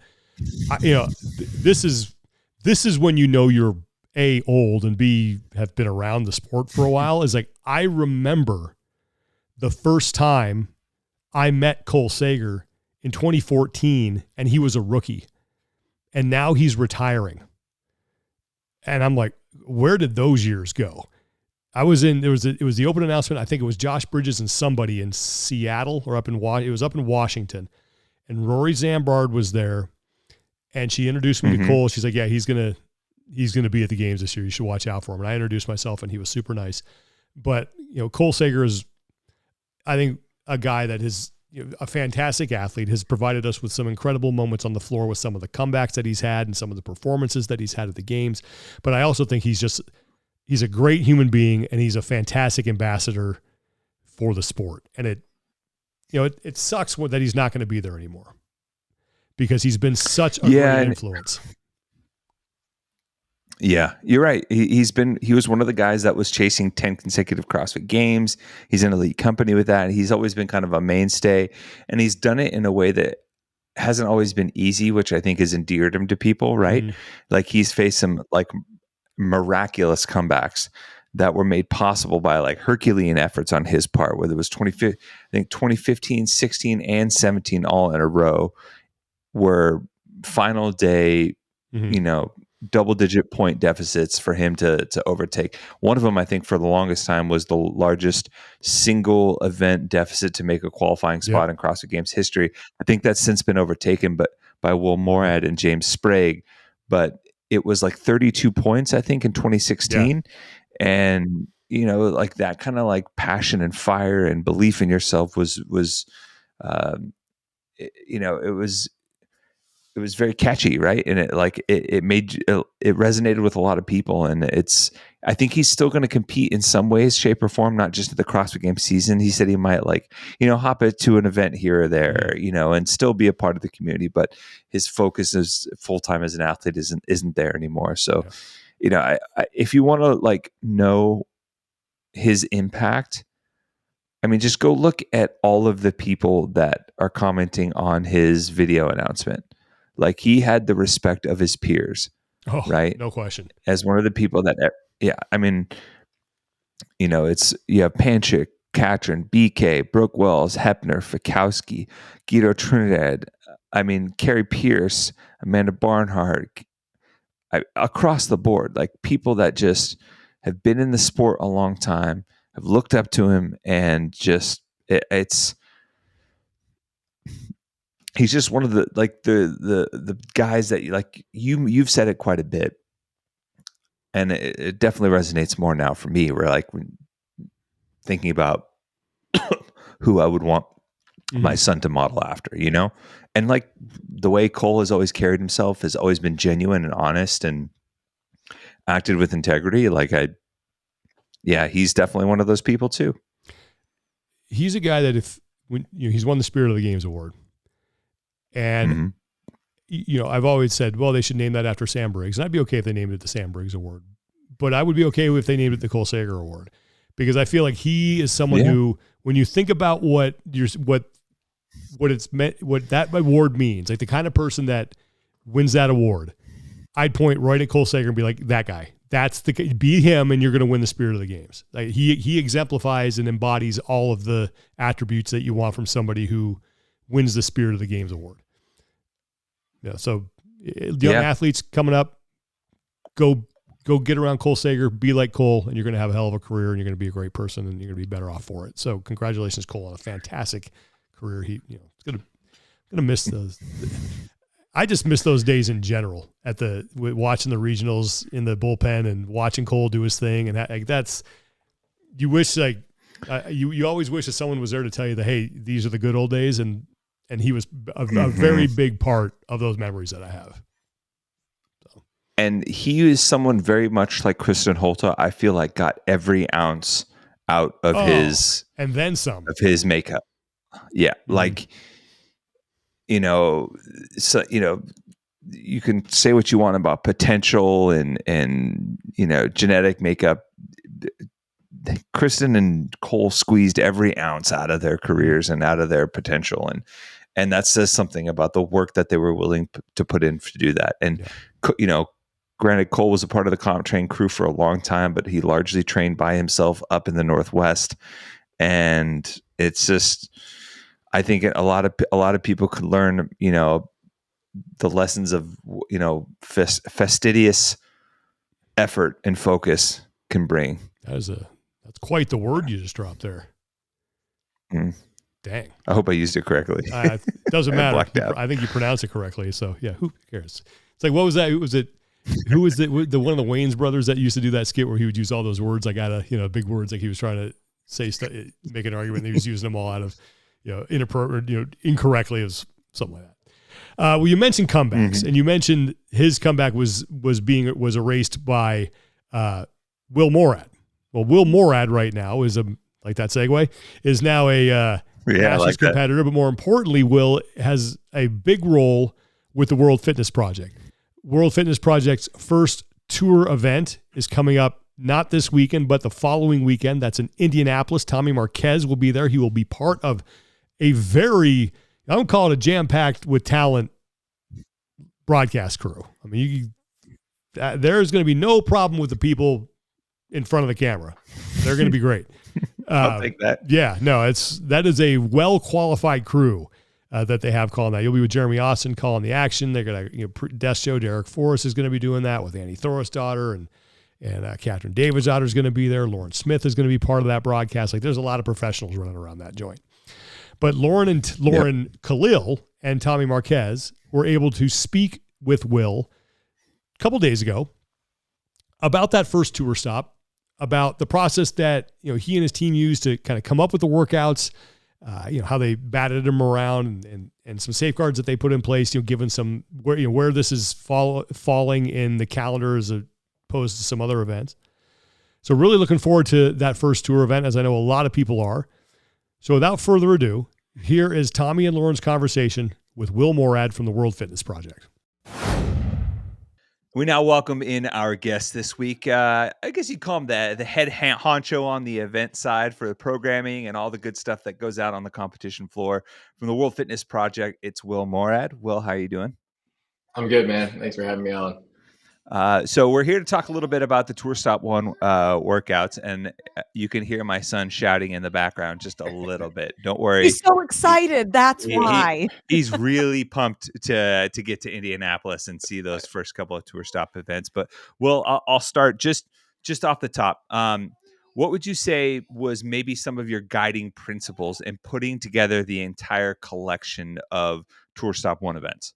this is when you're A, old, and B, have been around the sport for a while. Is like, I remember the first time I met Cole Sager in 2014, and he was a rookie, and now he's retiring. And I'm like, where did those years go? It was the open announcement. I think it was Josh Bridges and somebody in Seattle or it was up in Washington, and Rory Zambard was there, and she introduced me to Cole. She's like, yeah, he's going to be at the games this year. You should watch out for him. And I introduced myself, and he was super nice. But, Cole Sager is, I think, a guy that is a fantastic athlete, has provided us with some incredible moments on the floor with some of the comebacks that he's had and some of the performances that he's had at the games. But I also think he's a great human being, and he's a fantastic ambassador for the sport. And it sucks that he's not going to be there anymore, because he's been such a great influence. Yeah, you're right. He was one of the guys that was chasing 10 consecutive CrossFit Games. He's in elite company with that. He's always been kind of a mainstay, and he's done it in a way that hasn't always been easy, which I think has endeared him to people, right? Mm-hmm. Like, he's faced some like miraculous comebacks that were made possible by like Herculean efforts on his part, whether it was 2015, 16, and 17 all in a row were final day, double-digit point deficits for him to overtake. One of them, I think, for the longest time was the largest single event deficit to make a qualifying spot in CrossFit Games history. I think that's since been overtaken by Will Morad and James Sprague, but it was like 32 points, I think, in 2016. Yeah. And, like that kind of like passion and fire and belief in yourself was it was very catchy, right? And it resonated with a lot of people. And I think he's still going to compete in some ways, shape, or form, not just at the CrossFit Games season. He said he might hop into an event here or there, and still be a part of the community. But his focus is full time as an athlete isn't there anymore. So, if you want to know his impact, I mean, just go look at all of the people that are commenting on his video announcement. Like, he had the respect of his peers, right? No question. As one of the people that, I mean, you have Panchik, Katrin, BK, Brooke Wells, Hepner, Fikowski, Guido Trinidad, Carrie Pierce, Amanda Barnhart, across the board, like people that just have been in the sport a long time, have looked up to him, and just, he's just one of the guys that you've said it quite a bit, and it definitely resonates more now for me. Where when thinking about who I would want my son to model after, and like the way Cole has always carried himself has always been genuine and honest and acted with integrity. He's definitely one of those people too. He's a guy that he's won the Spirit of the Games award. And, I've always said, well, they should name that after Sam Briggs. And I'd be okay if they named it the Sam Briggs Award. But I would be okay if they named it the Cole Sager Award. Because I feel like he is someone who, when you think about what it's meant, what that award means, like the kind of person that wins that award, I'd point right at Cole Sager and be like, that guy. Be him, and you're going to win the Spirit of the Games. Like he exemplifies and embodies all of the attributes that you want from somebody who wins the Spirit of the Games award. Yeah. So young athletes coming up, go get around Cole Sager, be like Cole, and you're going to have a hell of a career, and you're going to be a great person, and you're going to be better off for it. So congratulations, Cole, on a fantastic career. He, going to miss those. I just miss those days in general watching the regionals in the bullpen and watching Cole do his thing. And you wish you always wish that someone was there to tell you that, hey, these are the good old days. And he was a very big part of those memories that I have. So. And he is someone very much like Kristen Holta. I feel like got every ounce out of his, and then some of his makeup. Yeah. Mm-hmm. you know, so, you know, you can say what you want about potential and, you know, genetic makeup. Kristen and Cole squeezed every ounce out of their careers and out of their potential. And that says something about the work that they were willing to put in to do that. And, you know, granted, Cole was a part of the comp train crew for a long time, but he largely trained by himself up in the Northwest. And it's just, I think a lot of people could learn, you know, the lessons of, you know, fastidious effort and focus can bring. That's quite the word you just dropped there. Mm. Dang. I hope I used it correctly. It doesn't matter. I think you pronounce it correctly. So yeah, who cares? It's like, what was that? Who was the one of the Wayans brothers that used to do that skit where he would use all those words, like out of, you know, big words, like he was trying to say stuff, make an argument. And he was using them all out of, you know, inappropriate, you know, incorrectly, as something like that. Well, you mentioned comebacks, and you mentioned his comeback was erased by Will Morad. Well, Will Morad right now is like that segue, is now a Masters competitor, but more importantly, Will has a big role with the World Fitness Project. World Fitness Project's first tour event is coming up not this weekend, but the following weekend. That's in Indianapolis. Tommy Marquez will be there. He will be part of a very, I don't call it a jam-packed with talent broadcast crew. I mean, there's going to be no problem with the people in front of the camera. They're going to be great. I'll take that. Yeah, no, that is a well-qualified crew that they have calling that. You'll be with Jeremy Austin calling the action. They're going to, you know, desk show. Derek Forrest is going to be doing that with Annie Thorisdottir, and Catherine Davidsdottir is going to be there. Lauren Smith is going to be part of that broadcast. Like, there's a lot of professionals running around that joint. But Lauren Khalil and Tommy Marquez were able to speak with Will a couple days ago about that first tour stop, about the process that, you know, he and his team used to kind of come up with the workouts, you know, how they batted them around, and some safeguards that they put in place, you know, given some where this is falling in the calendar as opposed to some other events. So really looking forward to that first tour event, as I know a lot of people are. So without further ado, here is Tommy and Lauren's conversation with Will Morad from the World Fitness Project. We now welcome in our guest this week. I guess you'd call him the head honcho on the event side for the programming and all the good stuff that goes out on the competition floor. From the World Fitness Project, it's Will Morad. Will, how are you doing? I'm good, man. Thanks for having me on. So we're here to talk a little bit about the Tour Stop 1 workouts, and you can hear my son shouting in the background just a little bit. Don't worry. He's so excited. That's why. He's really pumped to get to Indianapolis and see those first couple of Tour Stop events. But I'll start just off the top. What would you say was maybe some of your guiding principles in putting together the entire collection of Tour Stop 1 events?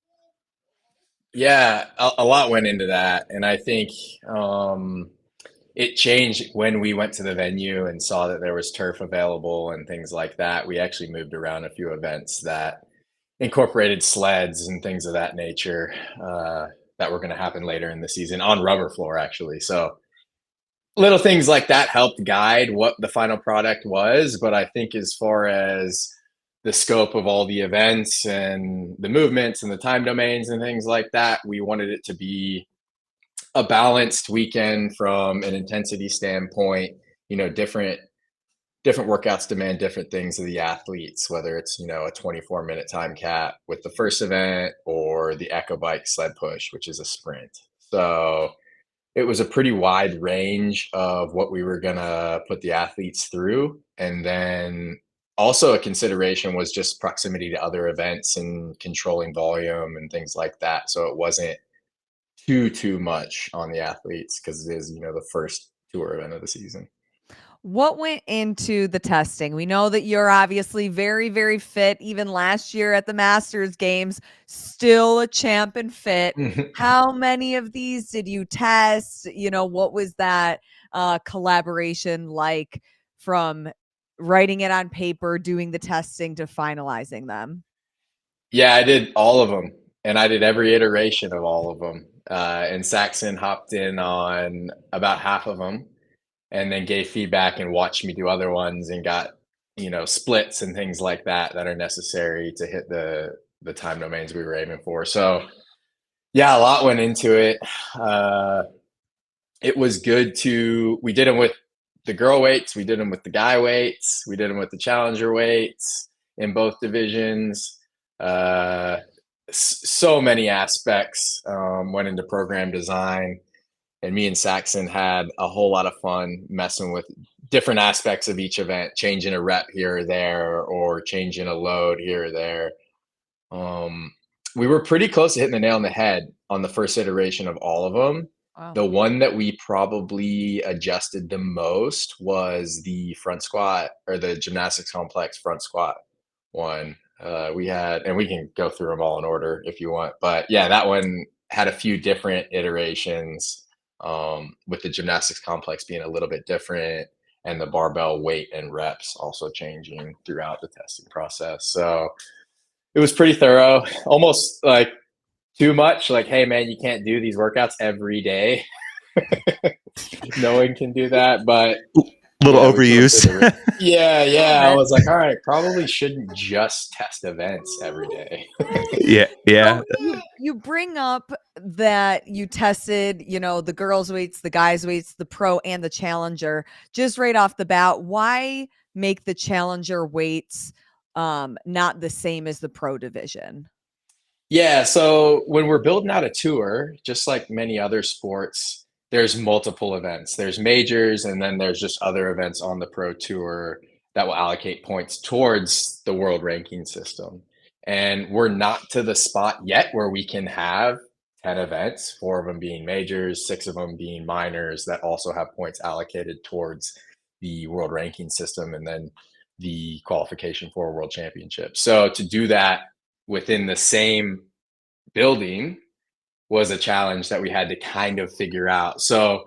Yeah, a lot went into that. And I think it changed when we went to the venue and saw that there was turf available and things like that. We actually moved around a few events that incorporated sleds and things of that nature that were going to happen later in the season on rubber floor, actually. So little things like that helped guide what the final product was. But I think as far as the scope of all the events and the movements and the time domains and things like that, we wanted it to be a balanced weekend from an intensity standpoint. You know, different workouts demand different things of the athletes, whether it's, you know, a 24-minute time cap with the first event or the Echo Bike sled push, which is a sprint. So it was a pretty wide range of what we were going to put the athletes through. And then also a consideration was just proximity to other events and controlling volume and things like that. So it wasn't too much on the athletes because it is, you know, the first tour event of the season. What went into the testing? We know that you're obviously very, very fit. Even last year at the Masters Games, still a champ and fit. How many of these did you test? You know, what was that collaboration like from writing it on paper, doing the testing to finalizing them? Yeah, I did all of them, and I did every iteration of all of them. And Saxon hopped in on about half of them and then gave feedback and watched me do other ones and got, you know, splits and things like that that are necessary to hit the the time domains we were aiming for. So yeah, a lot went into it. It was good we did them with the girl weights, we did them with the guy weights, we did them with the challenger weights in both divisions. So many aspects went into program design, and me and Saxon had a whole lot of fun messing with different aspects of each event, changing a rep here or there, or changing a load here or there. We were pretty close to hitting the nail on the head on the first iteration of all of them. Wow. The one that we probably adjusted the most was the front squat, or the gymnastics complex front squat one. We had, and we can go through them all in order if you want, but yeah, that one had a few different iterations, with the gymnastics complex being a little bit different, and the barbell weight and reps also changing throughout the testing process. So it was pretty thorough, almost like too much. Like, hey man, you can't do these workouts every day. No one can do that, but A little overuse. yeah. I was like, all right, probably shouldn't just test events every day. Yeah. So you bring up that you tested, the girls' weights, the guys' weights, the pro and the challenger. Just right off the bat, why make the challenger weights not the same as the pro division? Yeah, so when we're building out a tour, just like many other sports, there's multiple events. There's majors, and then there's just other events on the pro tour that will allocate points towards the world ranking system. And we're not to the spot yet where we can have 10 events, 4 of them being majors, 6 of them being minors that also have points allocated towards the world ranking system, and then the qualification for a world championship. So to do that within the same building was a challenge that we had to kind of figure out. So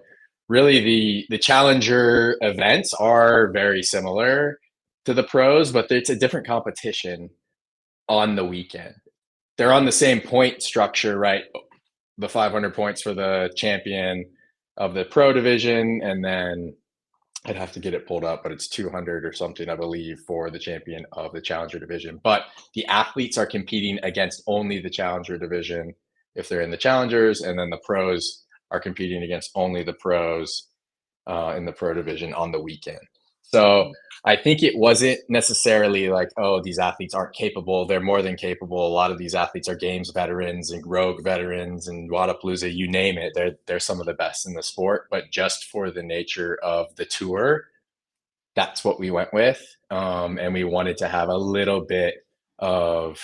really the challenger events are very similar to the pros, but it's a different competition on the weekend. They're on the same point structure, right? The 500 points for the champion of the pro division, and then I'd have to get it pulled up, but it's 200 or something, I believe, for the champion of the challenger division. But the athletes are competing against only the challenger division if they're in the challengers, and then the pros are competing against only the pros in the pro division on the weekend. So I think it wasn't necessarily like, oh, these athletes aren't capable. They're more than capable. A lot of these athletes are games veterans and rogue veterans and Wodapalooza, you name it. They're some of the best in the sport, but just for the nature of the tour, that's what we went with. And we wanted to have a little bit of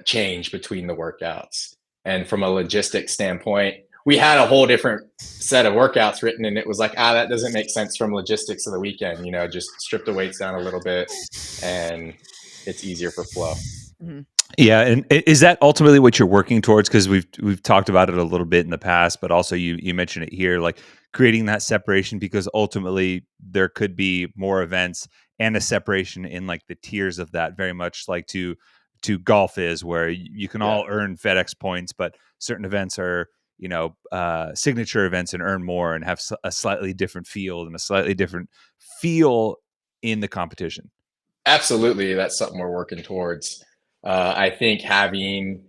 change between the workouts. And from a logistics standpoint, we had a whole different set of workouts written, and it was like, that doesn't make sense from logistics of the weekend. Just strip the weights down a little bit, and it's easier for flow. Mm-hmm. Yeah, and is that ultimately what you're working towards? Because we've talked about it a little bit in the past, but also you mentioned it here, like creating that separation, because ultimately there could be more events and a separation in like the tiers of that, very much like to golf is, where you can all earn FedEx points, but certain events are signature events and earn more and have a slightly different field and a slightly different feel in the competition. Absolutely, that's something we're working towards. I think and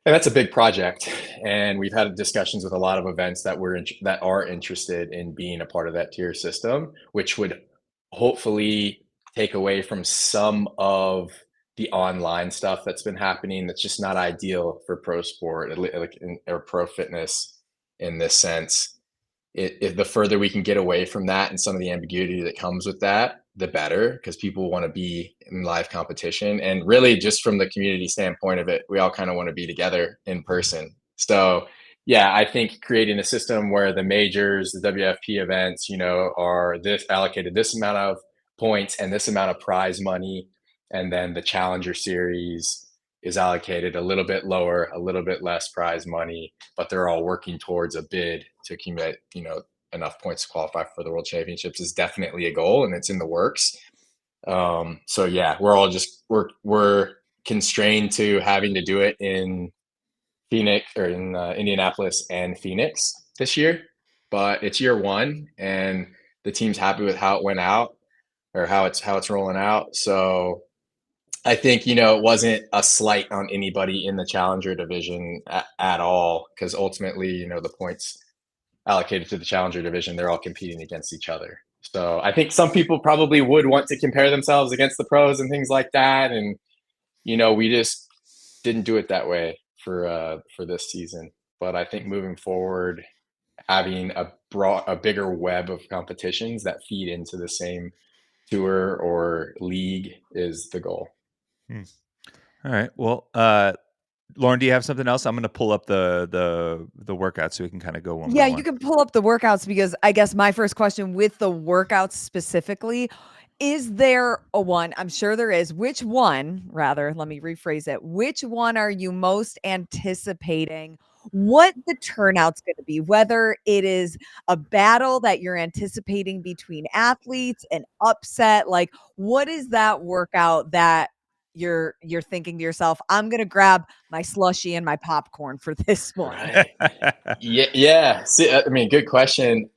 that's a big project, and we've had discussions with a lot of events that are interested in being a part of that tier system, which would hopefully take away from some of the online stuff that's been happening. That's just not ideal for pro sport, or pro fitness in this sense. If the further we can get away from that and some of the ambiguity that comes with that, the better, because people want to be in live competition. And really, just from the community standpoint of it, we all kind of want to be together in person. So yeah, I think creating a system where the majors, the WFP events, are allocated this amount of points and this amount of prize money, and then the challenger series is allocated a little bit lower, a little bit less prize money, but they're all working towards a bid to accumulate, enough points to qualify for the world championships, is definitely a goal, and it's in the works. So yeah, we're constrained to having to do it in Phoenix, or in Indianapolis and Phoenix this year, but it's year 1, and the team's happy with how it went out, or how it's rolling out. So I think, it wasn't a slight on anybody in the challenger division at all, because ultimately, the points allocated to the challenger division, they're all competing against each other. So I think some people probably would want to compare themselves against the pros and things like that. And, we just didn't do it that way for this season. But I think moving forward, having a bigger web of competitions that feed into the same tour or league is the goal. All right. Well, Lauren, do you have something else? I'm going to pull up the workout so we can kind of go one by one. You can pull up the workouts, because I guess my first question with the workouts specifically, is there a one? I'm sure there is. Which one, rather, let me rephrase it. Which one are you most anticipating? What the turnout's going to be, whether it is a battle that you're anticipating between athletes, an upset, like what is that workout that you're thinking to yourself, I'm going to grab my slushie and my popcorn for this one? Right. Yeah. See, I mean, good question.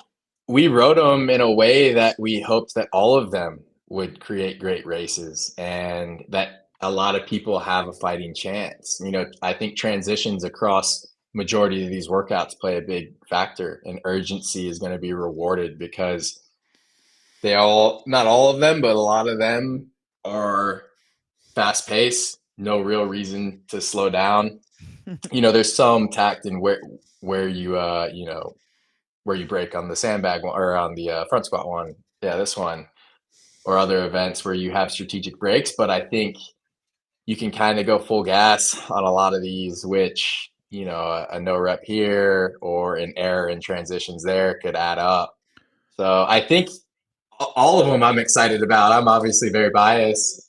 We wrote them in a way that we hoped that all of them would create great races and that a lot of people have a fighting chance. I think transitions across majority of these workouts play a big factor, and urgency is going to be rewarded because not all of them, but a lot of them are fast paced, no real reason to slow down. There's some tact in where you where you break on the sandbag one or on the front squat one. Yeah, this one, or other events where you have strategic breaks. But I think you can kind of go full gas on a lot of these, which, a no rep here or an error in transitions there could add up. So I think all of them I'm excited about. I'm obviously very biased,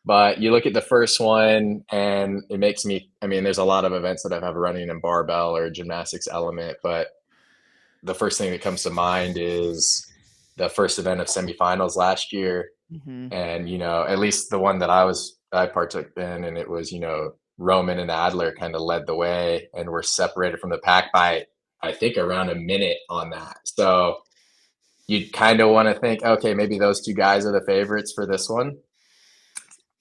but you look at the first one and it makes me, there's a lot of events that I have running and barbell or gymnastics element, but the first thing that comes to mind is the first event of semifinals last year. Mm-hmm. And, at least the one that I partook in, and it was, Roman and Adler kind of led the way and were separated from the pack by, I think, around a minute on that. So you'd kind of want to think, okay, maybe those two guys are the favorites for this one.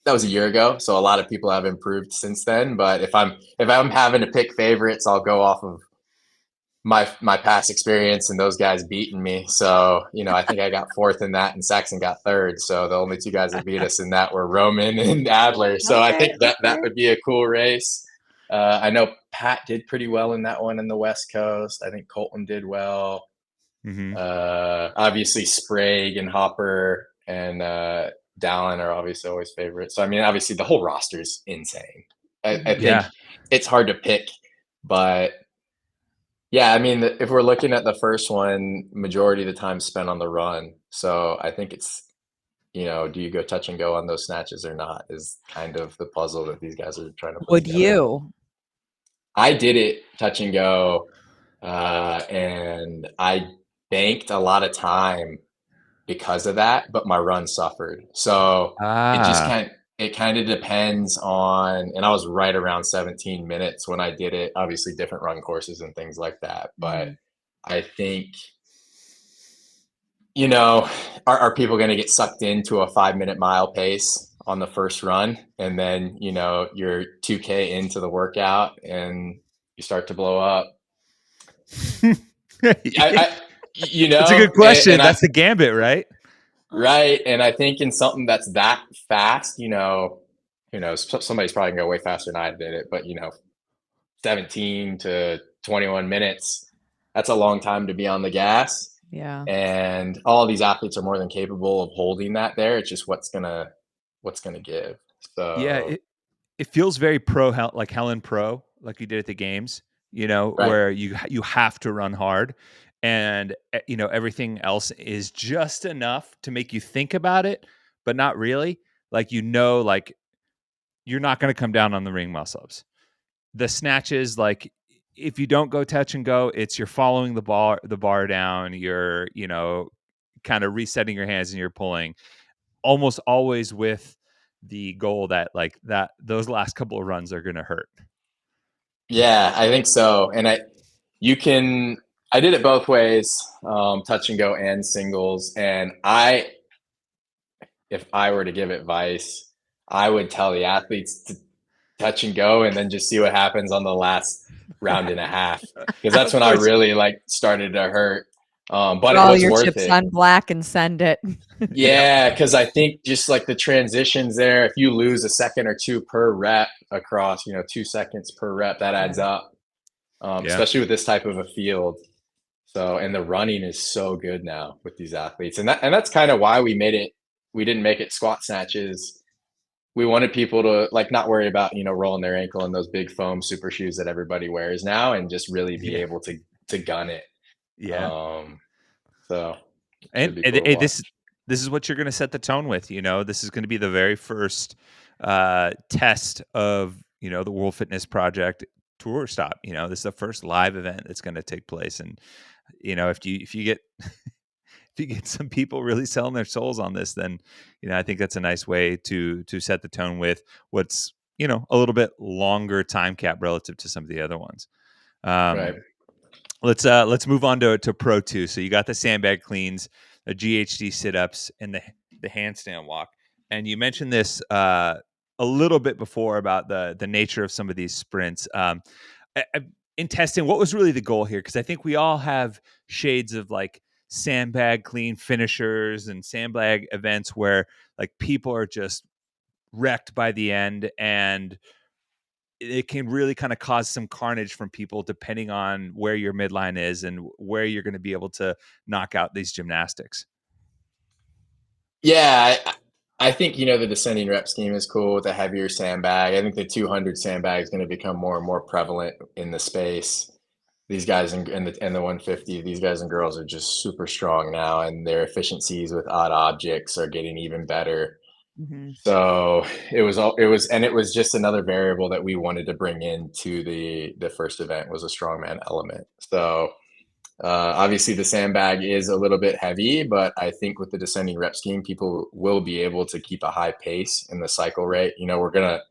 That was a year ago, so a lot of people have improved since then. But if I'm having to pick favorites, I'll go off of my past experience and those guys beating me. So, I think I got fourth in that and Saxon got third. So the only two guys that beat us in that were Roman and Adler. So I think that would be a cool race. I know Pat did pretty well in that one in the West Coast. I think Colton did well. Mm-hmm. Obviously Sprague and Hopper and Dallin are obviously always favorites. So, obviously the whole roster is insane. I think it's hard to pick, but yeah, if we're looking at the first one, majority of the time spent on the run. So I think it's, do you go touch and go on those snatches or not is kind of the puzzle that these guys are trying to put together. You? I did it touch and go, and I banked a lot of time because of that, but my run suffered. So it kind of depends on, and I was right around 17 minutes when I did it, obviously different run courses and things like that. But I think, are people going to get sucked into a 5-minute mile pace on the first run? And then, you're 2K into the workout and you start to blow up. It's a good question. And that's the gambit, right? Right. And I think in something that's that fast, who knows, somebody's probably gonna go way faster than I did it, but 17 to 21 minutes, that's a long time to be on the gas. Yeah. And all these athletes are more than capable of holding that there. It's just what's gonna give. So yeah, it feels very pro, like Helen Pro, like you did at the games, right. Where you have to run hard. And, everything else is just enough to make you think about it, but not really. Like, like you're not going to come down on the ring muscle-ups. The snatches, like if you don't go touch and go, it's you're following the bar down. You're, kind of resetting your hands and you're pulling almost always with the goal that those last couple of runs are going to hurt. Yeah, I think so. And I did it both ways, touch and go and singles. And if I were to give advice, I would tell the athletes to touch and go and then just see what happens on the last round and a half, because that's when I really like started to hurt. But it Draw was your worth chips it. on black and send it. Yeah, because I think just like the transitions there, if you lose a second or two per rep across, 2 seconds per rep, that adds up, especially with this type of a field. So, and the running is so good now with these athletes, and that's kind of why we made it. We didn't make it squat snatches. We wanted people to like not worry about rolling their ankle in those big foam super shoes that everybody wears now, and just really be able to gun it. Yeah. So And, should be cool to watch. this is what you're going to set the tone with. This is going to be the very first test of the World Fitness Project Tour Stop. This is the first live event that's going to take place, and if you get if you get some people really selling their souls on this, then I think that's a nice way to set the tone with what's a little bit longer time cap relative to some of the other ones. Right. Let's move on to Pro 2. So you got the sandbag cleans, the GHD sit-ups, and the handstand walk. And you mentioned this a little bit before about the nature of some of these sprints. In testing, what was really the goal here? Because I think we all have shades of like sandbag clean finishers and sandbag events where like people are just wrecked by the end, and it can really kind of cause some carnage from people depending on where your midline is and where you're going to be able to knock out these gymnastics. Yeah, I think the descending rep scheme is cool with a heavier sandbag. I think the 200 sandbag is going to become more and more prevalent in the space. These guys and the 150, these guys and girls are just super strong now, and their efficiencies with odd objects are getting even better. Mm-hmm. So it was just another variable that we wanted to bring into the first event was a strongman element. So obviously the sandbag is a little bit heavy, but I think with the descending rep scheme, people will be able to keep a high pace in the cycle rate. We're gonna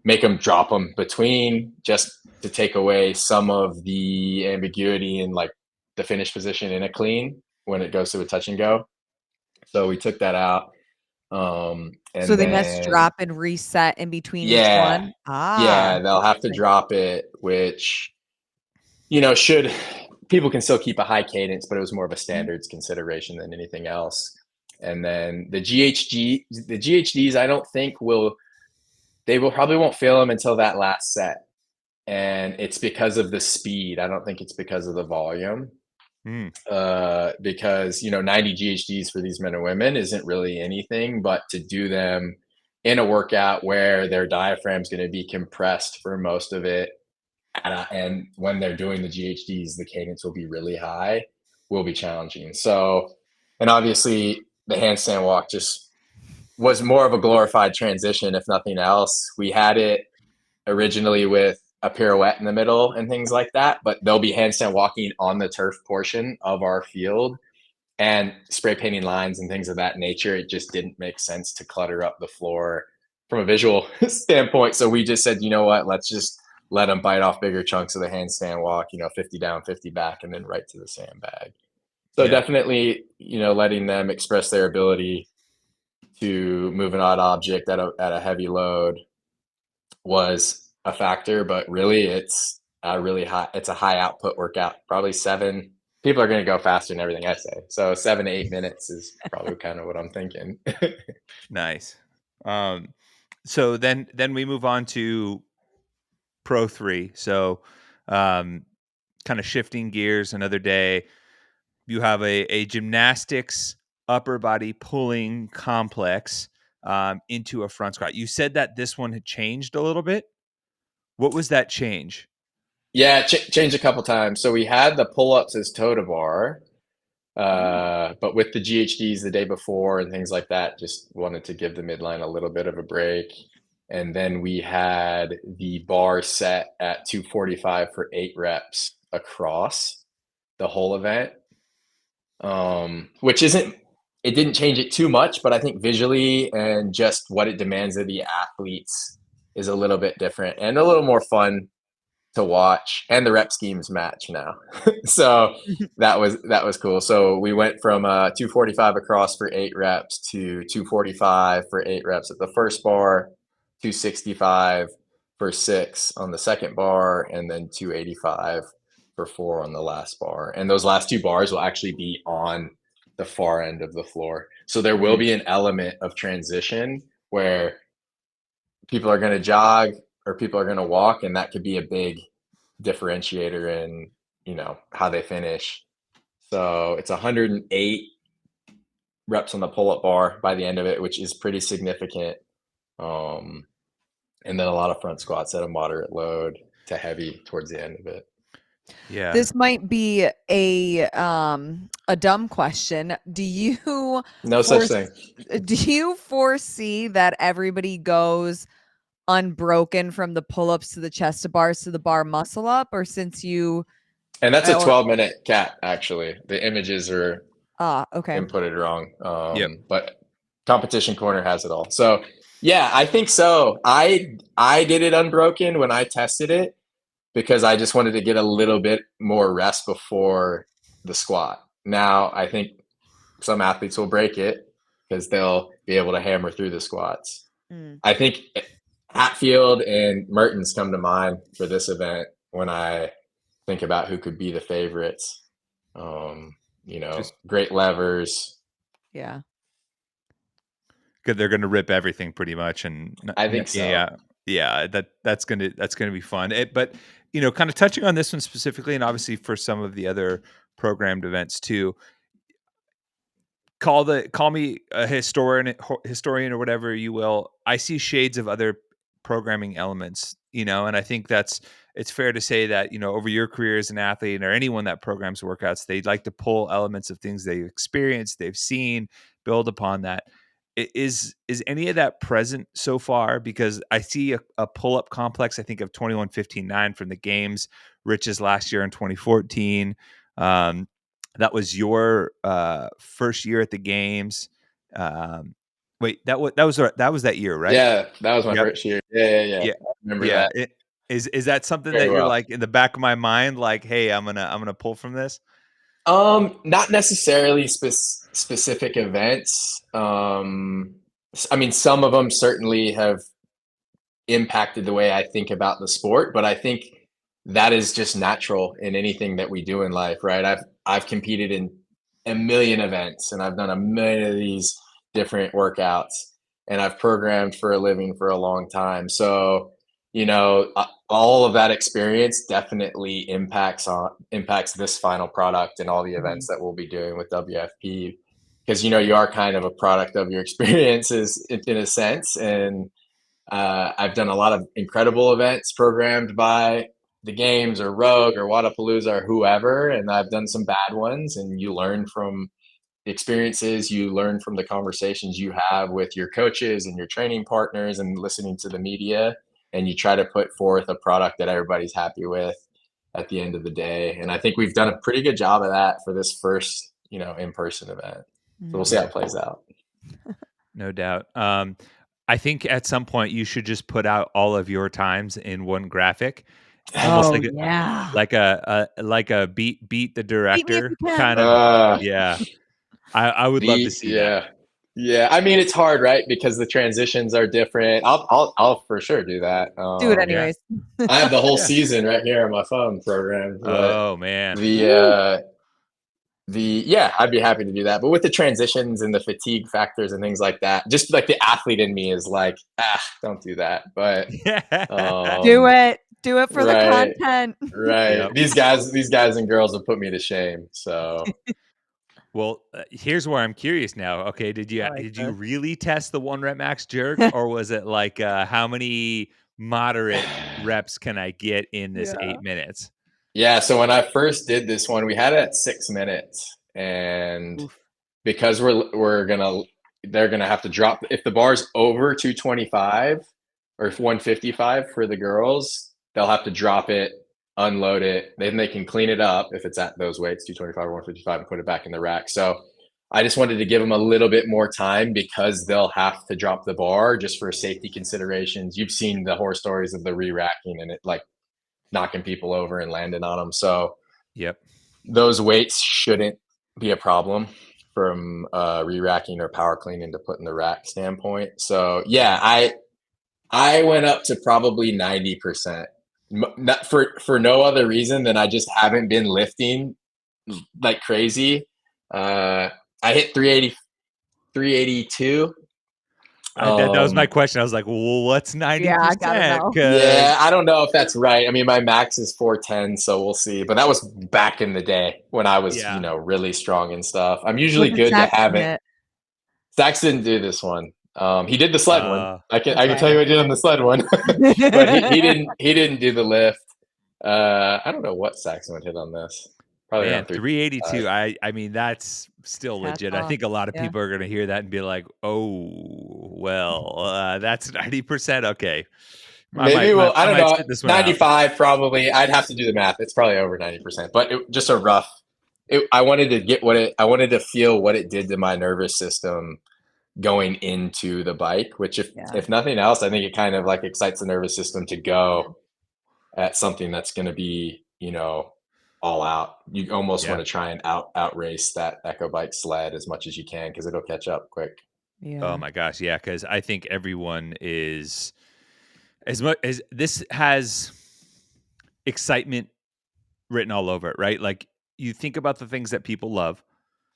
make them drop them between just to take away some of the ambiguity in like the finish position in a clean when it goes to a touch and go. So we took that out. And so they must drop and reset in between each one. Yeah, they'll have to drop it, which should people can still keep a high cadence, but it was more of a standards consideration than anything else. And then the GHDs, I don't think they probably won't feel them until that last set. And it's because of the speed. I don't think it's because of the volume. Because 90 GHDs for these men and women isn't really anything, but to do them in a workout where their diaphragm is going to be compressed for most of it, and when they're doing the GHDs, the cadence will be really high, will be challenging. So, and obviously the handstand walk just was more of a glorified transition, if nothing else. We had it originally with a pirouette in the middle and things like that, but they'll be handstand walking on the turf portion of our field and spray painting lines and things of that nature. It just didn't make sense to clutter up the floor from a visual standpoint. So we just said, you know what, let's just let them bite off bigger chunks of the handstand walk, 50 down, 50 back, and then right to the sandbag. So definitely, letting them express their ability to move an odd object at a heavy load was a factor, but really it's a high output workout. Probably 7 people are going to go faster than everything I say. So 7 to 8 minutes is probably kind of what I'm thinking. Nice. So then we move on to Pro 3. So kind of shifting gears another day. You have a gymnastics upper body pulling complex into a front squat. You said that this one had changed a little bit. What was that change? Yeah, changed a couple times. So we had the pull-ups as toe to bar, but with the GHDs the day before and things like that, just wanted to give the midline a little bit of a break. And then we had the bar set at 245 for 8 reps across the whole event, which it didn't change it too much, but I think visually and just what it demands of the athletes is a little bit different and a little more fun to watch, and the rep schemes match now. So that was cool. So we went from 245 across for 8 reps to 245 for 8 reps at the first bar, 265 for 6 on the second bar, and then 285 for 4 on the last bar. And those last 2 bars will actually be on the far end of the floor. So there will be an element of transition where people are going to jog or people are going to walk, and that could be a big differentiator in, how they finish. So it's 108 reps on the pull-up bar by the end of it, which is pretty significant. And then a lot of front squats at a moderate load to heavy towards the end of it. Yeah. This might be a dumb question. No such thing. Do you foresee that everybody goes unbroken from the pull-ups to the chest to bars to the bar muscle up, or since you And that's a 12-minute cat, actually. The images are okay inputted wrong. Yep. But Competition Corner has it all. So yeah, I think so. I did it unbroken when I tested it because I just wanted to get a little bit more rest before the squat. Now I think some athletes will break it because they'll be able to hammer through the squats. I think Hatfield and Mertens come to mind for this event when I think about who could be the favorites. Just great levers. Yeah. Because they're going to rip everything pretty much, and I think so. Yeah. That's gonna be fun. But kind of touching on this one specifically, and obviously for some of the other programmed events too. Call me a historian or whatever you will. I see shades of other programming elements, and I think it's fair to say that, over your career as an athlete or anyone that programs workouts, they'd like to pull elements of things they've experienced, they've seen, build upon that. Is any of that present so far? Because I see a pull-up complex, I think of 21-15-9 from the games, Rich's last year in 2014. That was your first year at the games. Wait, that was that year, right? Yeah, that was my first year. Yeah. I remember that. Is that something Very that you're well. like in the back of my mind, like, hey, I'm gonna pull from this? Not necessarily specific events. I mean, some of them certainly have impacted the way I think about the sport, but I think that is just natural in anything that we do in life, right? I've competed in a million events, and I've done a million of these different workouts, and I've programmed for a living for a long time. So, all of that experience definitely impacts this final product and all the events that we'll be doing with WFP, because you are kind of a product of your experiences in a sense. And I've done a lot of incredible events programmed by the Games or Rogue or Wodapalooza or whoever, and I've done some bad ones. And you learn from the experiences, you learn from the conversations you have with your coaches and your training partners and listening to the media, and you try to put forth a product that everybody's happy with at the end of the day. And I think we've done a pretty good job of that for this first, in-person event. So we'll see how it plays out. No doubt. I think at some point you should just put out all of your times in one graphic. Almost like a beat the director kind of. Yeah. I would love to see that. Yeah. I mean, it's hard, right? Because the transitions are different. I'll for sure do that. Do it anyways. I have the whole season right here on my phone programmed. Oh man. I'd be happy to do that. But with the transitions and the fatigue factors and things like that, just like the athlete in me is like, don't do that. But do it for the content. Right. Yep. These guys and girls will put me to shame. So well, here's where I'm curious now. Okay, did you really test the 1 rep max jerk, or was it like how many moderate reps can I get in this 8 minutes? Yeah, so when I first did this one, we had it at 6 minutes, and because they're gonna have to drop if the bar's over 225 or 155 for the girls, they'll have to drop it, unload it, then they can clean it up if it's at those weights, 225 or 155, and put it back in the rack. So I just wanted to give them a little bit more time because they'll have to drop the bar just for safety considerations. You've seen the horror stories of the re-racking, and it like knocking people over and landing on them. So Yep. those weights shouldn't be a problem from re-racking or power cleaning to put in the rack standpoint. So yeah, I went up to probably 90%. Not for no other reason than I just haven't been lifting like crazy. I hit 380, 382. That was my question. I was like, well, what's 90%? Yeah, I gotta know. Yeah, I don't know if that's right. I mean, my max is 410, so we'll see. But that was back in the day when I was, really strong and stuff. I'm usually good to have it. Sax didn't do this one. He did the sled one. I can tell you what he did on the sled one, but he didn't do the lift. I don't know what Saxon would hit on this. Probably around 382. I mean, that's still legit. I think a lot of people are going to hear that and be like, "Oh, well, that's 90%." Okay, I don't know. 95 probably. I'd have to do the math. It's probably over 90%. But just a rough. I wanted to get I wanted to feel what it did to my nervous system going into the bike. Which, if nothing else, I think it kind of like excites the nervous system to go at something that's going to be, all out. You almost want to try and out race that Echo Bike sled as much as you can because it'll catch up quick. Yeah. Oh my gosh, yeah. Because I think everyone is as much as this has excitement written all over it, right? Like you think about the things that people love.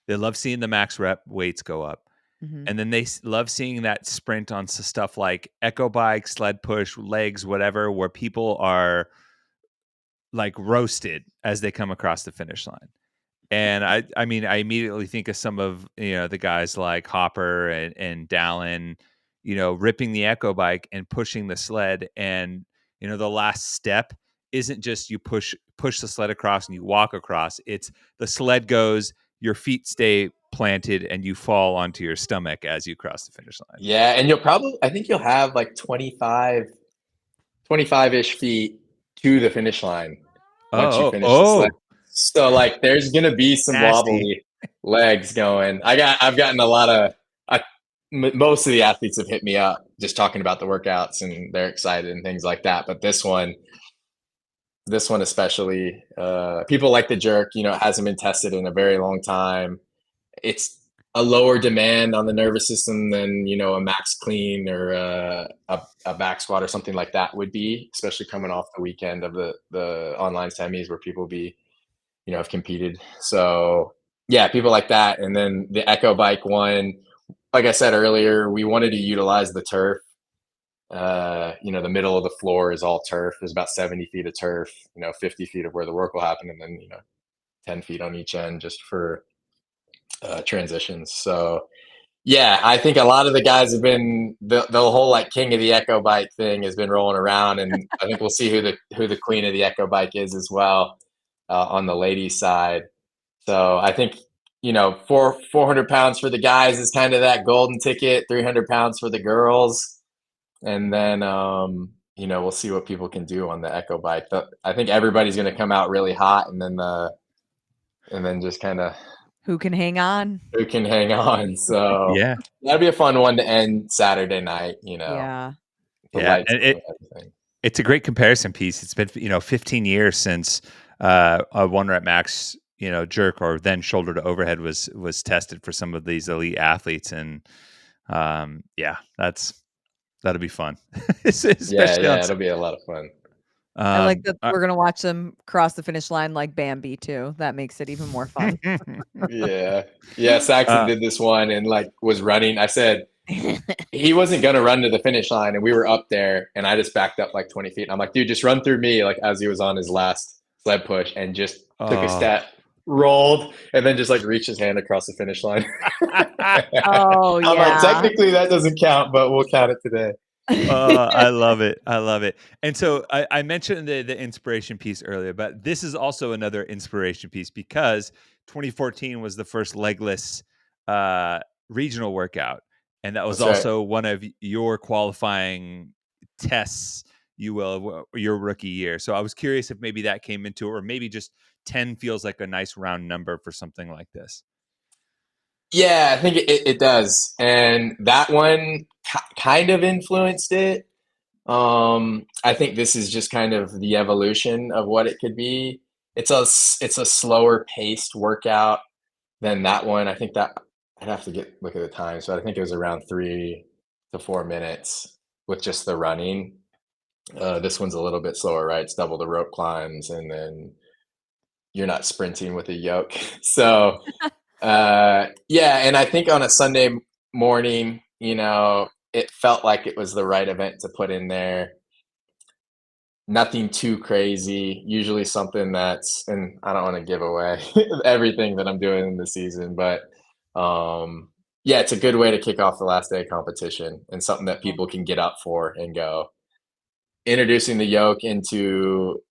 They love seeing the max rep weights go up. Mm-hmm. And then they love seeing that sprint on stuff like Echo Bike, sled push, legs, whatever, where people are like roasted as they come across the finish line. And I mean, I immediately think of some of, the guys like Hopper and Dallin, ripping the Echo Bike and pushing the sled. And, the last step isn't just you push the sled across and you walk across. It's the sled goes, your feet stay planted, and you fall onto your stomach as you cross the finish line. Yeah. And I think you'll have like 25-ish feet to the finish line once you finish the sled. So like there's gonna be some wobbly legs going. I've gotten a lot of most of the athletes have hit me up just talking about the workouts and they're excited and things like that. But this one especially, people like the jerk, it hasn't been tested in a very long time. It's a lower demand on the nervous system than, a max clean or a back squat or something like that would be, especially coming off the weekend of the online semis where people have competed. So yeah, people like that. And then the Echo Bike one, like I said earlier, we wanted to utilize the turf. The middle of the floor is all turf. There's about 70 feet of turf, 50 feet of where the work will happen. And then, 10 feet on each end just for transitions. So yeah, I think a lot of the guys have been the whole like king of the Echo Bike thing has been rolling around, and I think we'll see who the queen of the Echo Bike is as well on the ladies' side. So I think 400 pounds for the guys is kind of that golden ticket. 300 pounds for the girls, and then we'll see what people can do on the Echo Bike. I think everybody's going to come out really hot, and then just kind of. Who can hang on? So yeah, that'd be a fun one to end Saturday night. Yeah. And it's a great comparison piece. It's been 15 years since a 1 rep max jerk or then shoulder to overhead was tested for some of these elite athletes, and that'll be fun. It'll be a lot of fun. I like that we're gonna watch them cross the finish line like Bambi too. That makes it even more fun. Yeah. Saxon did this one and like was running. I said he wasn't gonna run to the finish line, and we were up there, and I just backed up like 20 feet. And I'm like, dude, just run through me, like as he was on his last sled push, and just took a step, rolled, and then just like reached his hand across the finish line. Oh yeah. I'm like, technically that doesn't count, but we'll count it today. I love it. And so I mentioned the inspiration piece earlier, but this is also another inspiration piece because 2014 was the first legless regional workout. And that was also one of your qualifying tests, you will, your rookie year. So I was curious if maybe that came into it, or maybe just 10 feels like a nice round number for something like this. Yeah, I think it does. And that one kind of influenced it. I think this is just kind of the evolution of what it could be. It's a slower paced workout than that one. I think that I'd have to look at the time. So I think it was around 3 to 4 minutes with just the running. This one's a little bit slower, right? It's double the rope climbs, and then you're not sprinting with a yoke. So yeah, and I think on a Sunday morning, it felt like it was the right event to put in there. Nothing too crazy, usually something that's, and I don't want to give away everything that I'm doing in the season, but yeah, it's a good way to kick off the last day of competition and something that people can get up for and go. Introducing the yoke into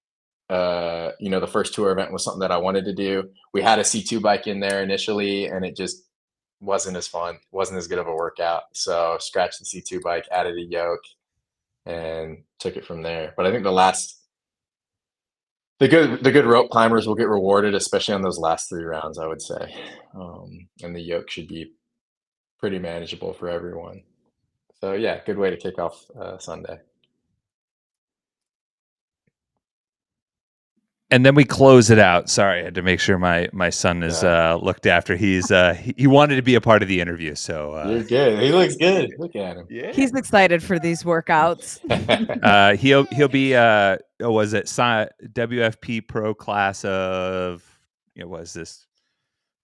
the first tour event was something that I wanted to do. We had a C2 bike in there initially, and it just wasn't as fun, wasn't as good of a workout. So scratched the C2 bike, added a yoke, and took it from there. But I think the good rope climbers will get rewarded, especially on those last 3 rounds, I would say. And the yoke should be pretty manageable for everyone. So yeah, good way to kick off Sunday. And then we close it out. Sorry, I had to make sure my son is looked after. He wanted to be a part of the interview. So you're good. He looks good. Look at him. Yeah. He's excited for these workouts. He'll be was it WFP Pro class of what is this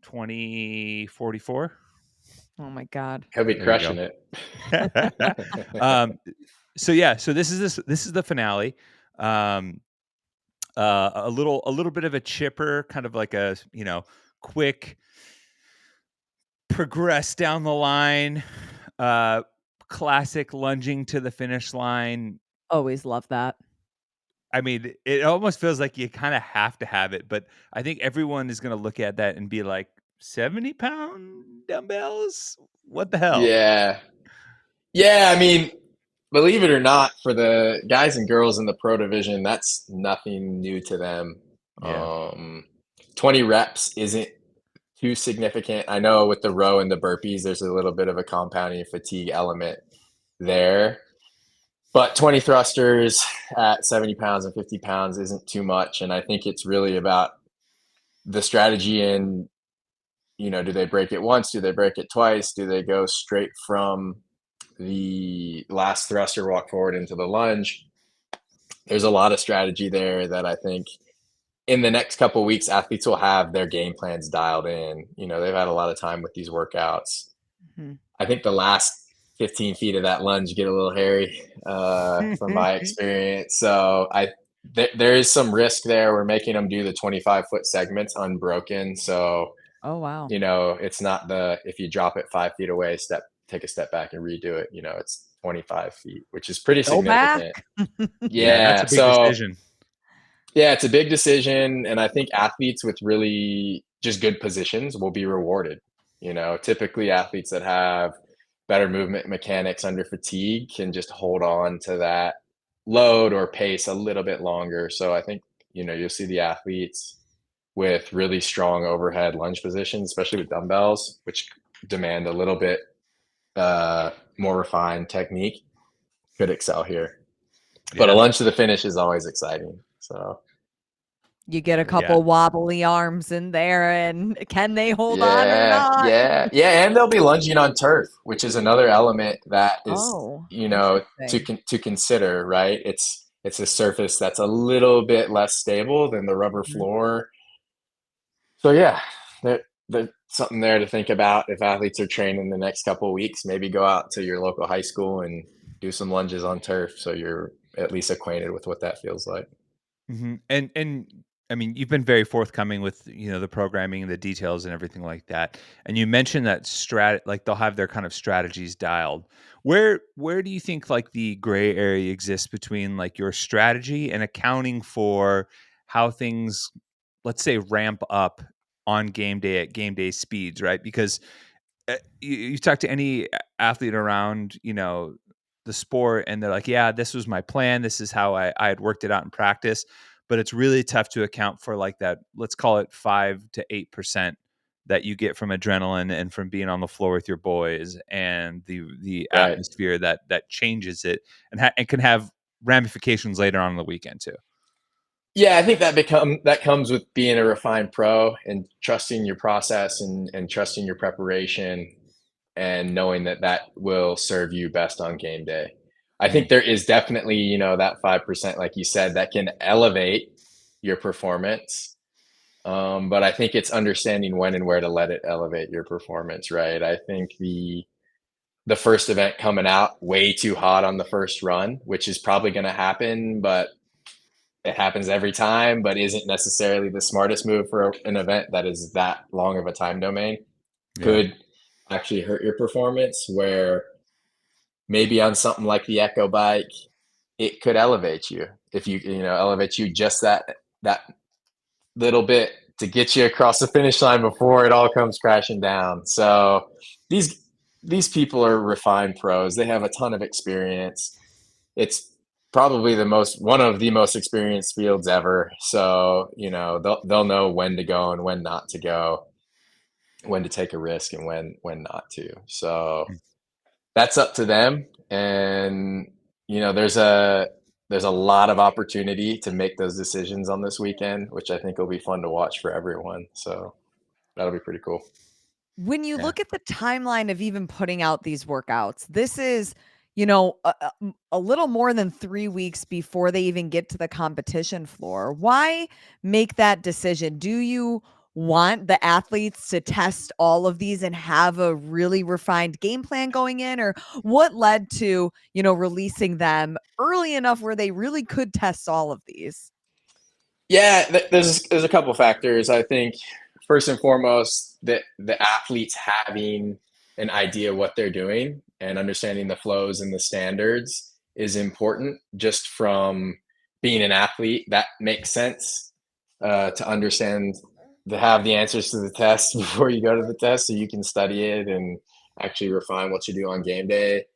2044? Oh my God. He'll be crushing it. So this is the finale. A little bit of a chipper, kind of like a quick progress down the line, classic lunging to the finish line. Always love that. I mean, it almost feels like you kind of have to have it, but I think everyone is going to look at that and be like, 70-pound dumbbells? What the hell? Yeah. I mean, believe it or not, for the guys and girls in the pro division, that's nothing new to them. Yeah. 20 reps isn't too significant. I know with the row and the burpees, there's a little bit of a compounding fatigue element there. But 20 thrusters at 70 pounds and 50 pounds isn't too much. And I think it's really about the strategy and, do they break it once? Do they break it twice? Do they go straight from the last thruster walk forward into the lunge? There's a lot of strategy there that I think in the next couple of weeks, athletes will have their game plans dialed in. They've had a lot of time with these workouts. Mm-hmm. I think the last 15 feet of that lunge get a little hairy from my experience. So there is some risk there. We're making them do the 25-foot segments unbroken. So, oh wow, it's not if you drop it 5 feet away, take a step back and redo it. It's 25 feet, which is pretty significant. Yeah, that's a big decision. Yeah, it's a big decision, and I think athletes with really just good positions will be rewarded. Typically athletes that have better movement mechanics under fatigue can just hold on to that load or pace a little bit longer. So I think, you'll see the athletes with really strong overhead lunge positions, especially with dumbbells, which demand a little bit more refined technique, could excel here. Yeah. But a lunge to the finish is always exciting. So you get a couple wobbly arms in there, and can they hold on or not? Yeah. And they'll be lunging on turf, which is another element that is, to consider, right? It's a surface that's a little bit less stable than the rubber floor. So yeah, there's something there to think about if athletes are training the next couple of weeks. Maybe go out to your local high school and do some lunges on turf, so you're at least acquainted with what that feels like. Mm-hmm. And I mean, you've been very forthcoming with the programming and the details and everything like that. And you mentioned that like they'll have their kind of strategies dialed. Where do you think like the gray area exists between like your strategy and accounting for how things, let's say, ramp up on game day at game day speeds, right? Because you talk to any athlete around, the sport, and they're like, yeah, this was my plan. This is how I had worked it out in practice. But it's really tough to account for like that, let's call it 5 to 8% that you get from adrenaline and from being on the floor with your boys, and the atmosphere that changes it and can have ramifications later on in the weekend too. Yeah, I think that comes with being a refined pro and trusting your process and trusting your preparation and knowing that will serve you best on game day. I think there is definitely, that 5%, like you said, that can elevate your performance. But I think it's understanding when and where to let it elevate your performance, right? I think the first event coming out way too hot on the first run, which is probably going to happen, but it happens every time, but isn't necessarily the smartest move for an event that is that long of a time domain, could actually hurt your performance, where maybe on something like the Echo bike, it could elevate you. If elevate you just that little bit to get you across the finish line before it all comes crashing down. So these people are refined pros. They have a ton of experience. It's probably one of the most experienced fields ever. So, they'll know when to go and when not to go, when to take a risk and when not to. So that's up to them. And, there's a lot of opportunity to make those decisions on this weekend, which I think will be fun to watch for everyone. So that'll be pretty cool. When you look at the timeline of even putting out these workouts, this is, a little more than 3 weeks before they even get to the competition floor. Why make that decision? Do you want the athletes to test all of these and have a really refined game plan going in? Or what led to, releasing them early enough where they really could test all of these? Yeah, there's a couple factors. I think first and foremost, that the athletes having an idea what they're doing and understanding the flows and the standards is important. Just from being an athlete, that makes sense, to understand, to have the answers to the test before you go to the test, so you can study it and actually refine what you do on game day.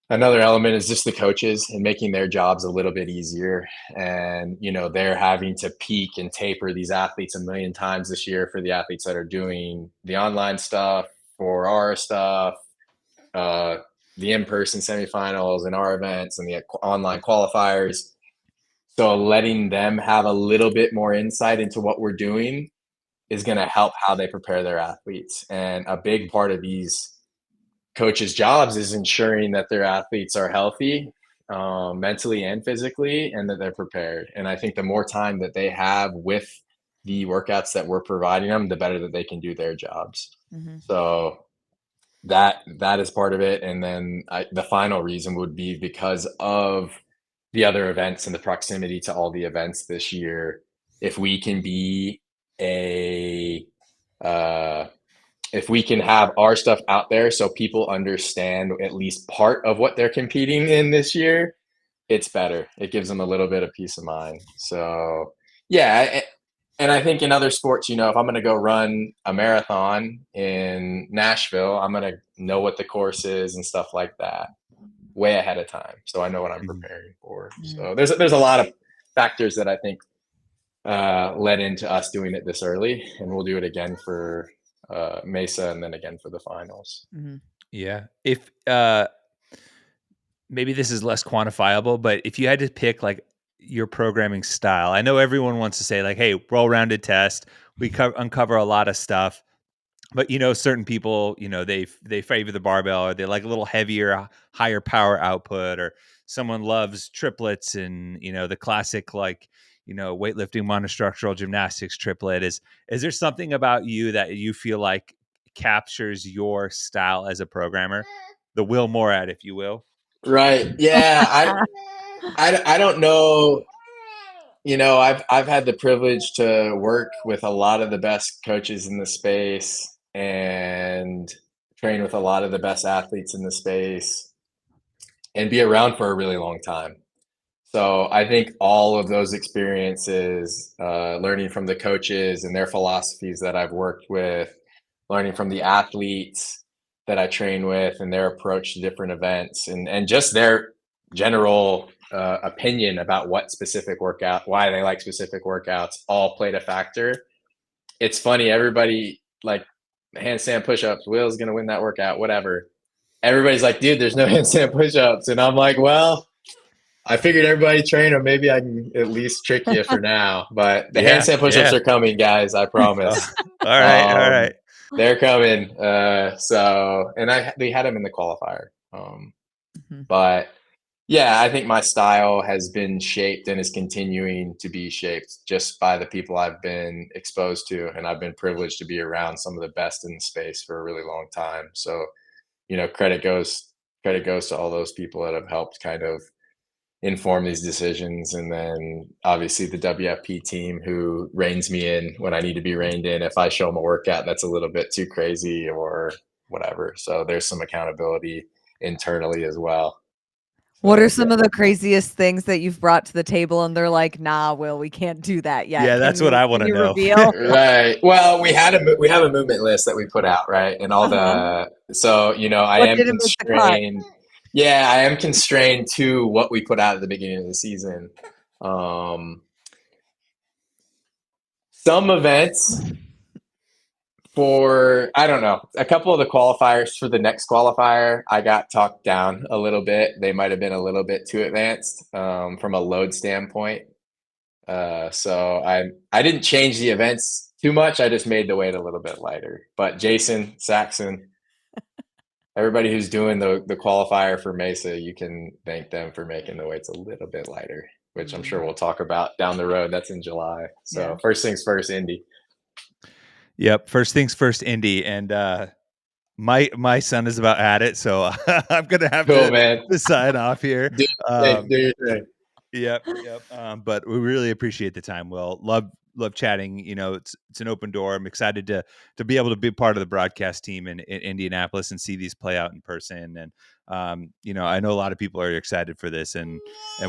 Another element is just the coaches and making their jobs a little bit easier. And, they're having to peak and taper these athletes a million times this year for the athletes that are doing the online stuff, for our stuff, the in-person semifinals and our events and the online qualifiers. So letting them have a little bit more insight into what we're doing is going to help how they prepare their athletes. And a big part of these coaches' jobs is ensuring that their athletes are healthy, mentally and physically, and that they're prepared. And I think the more time that they have with the workouts that we're providing them, the better that they can do their jobs. Mm-hmm. So that is part of it. And then the final reason would be because of the other events and the proximity to all the events this year. If we can be if we can have our stuff out there so people understand at least part of what they're competing in this year, it's better. It gives them a little bit of peace of mind. So yeah. And I think in other sports, if I'm going to go run a marathon in Nashville, I'm going to know what the course is and stuff like that way ahead of time. So I know what I'm preparing for. So there's a lot of factors that I think led into us doing it this early, and we'll do it again for Mesa and then again for the finals. Mm-hmm. Yeah. If maybe this is less quantifiable, but if you had to pick like your programming style, I know everyone wants to say like, hey, well-rounded test, we uncover a lot of stuff, but certain people, they favor the barbell, or they like a little heavier, higher power output, or someone loves triplets and the classic like weightlifting monostructural gymnastics triplet. Is there something about you that you feel like captures your style as a programmer, the Will Morad, if you will? Right. Yeah. I don't know. I've had the privilege to work with a lot of the best coaches in the space and train with a lot of the best athletes in the space and be around for a really long time. So I think all of those experiences, learning from the coaches and their philosophies that I've worked with, learning from the athletes that I train with and their approach to different events, and just their general opinion about what specific workout, why they like specific workouts, all played a factor. It's funny, everybody like handstand push-ups, Will's going to win that workout, whatever. Everybody's like, dude, there's no handstand push-ups. And I'm like, well, I figured everybody train, or maybe I can at least trick you for now. But the handstand push-ups are coming, guys. I promise. All right. They're coming. We had them in the qualifier. But yeah, I think my style has been shaped and is continuing to be shaped just by the people I've been exposed to, and I've been privileged to be around some of the best in the space for a really long time. So, credit goes to all those people that have helped kind of inform these decisions. And then obviously the WFP team, who reins me in when I need to be reined in if I show them a workout that's a little bit too crazy or whatever. So there's some accountability internally as well. What are some of the craziest things that you've brought to the table and they're like, nah, Will, we can't do that yet? Yeah, that's what I want to know. Right. Well, we have a movement list that we put out, right? And all I am constrained. Yeah, I am constrained to what we put out at the beginning of the season. Some events for, I don't know, a couple of the qualifiers for the next qualifier, I got talked down a little bit. They might have been a little bit too advanced from a load standpoint. So I didn't change the events too much. I just made the weight a little bit lighter. But Jason, Saxon, everybody who's doing the qualifier for Mesa, you can thank them for making the weights a little bit lighter, which I'm sure we'll talk about down the road. That's in July. So First things first, Indy. Yep. First things first, Indy. And my son is about at it, so I'm gonna have to sign off here. Do your thing. Yep. But we really appreciate the time. Will, love chatting. It's an open door. I'm excited to be able to be part of the broadcast team in Indianapolis and see these play out in person. And I know a lot of people are excited for this, and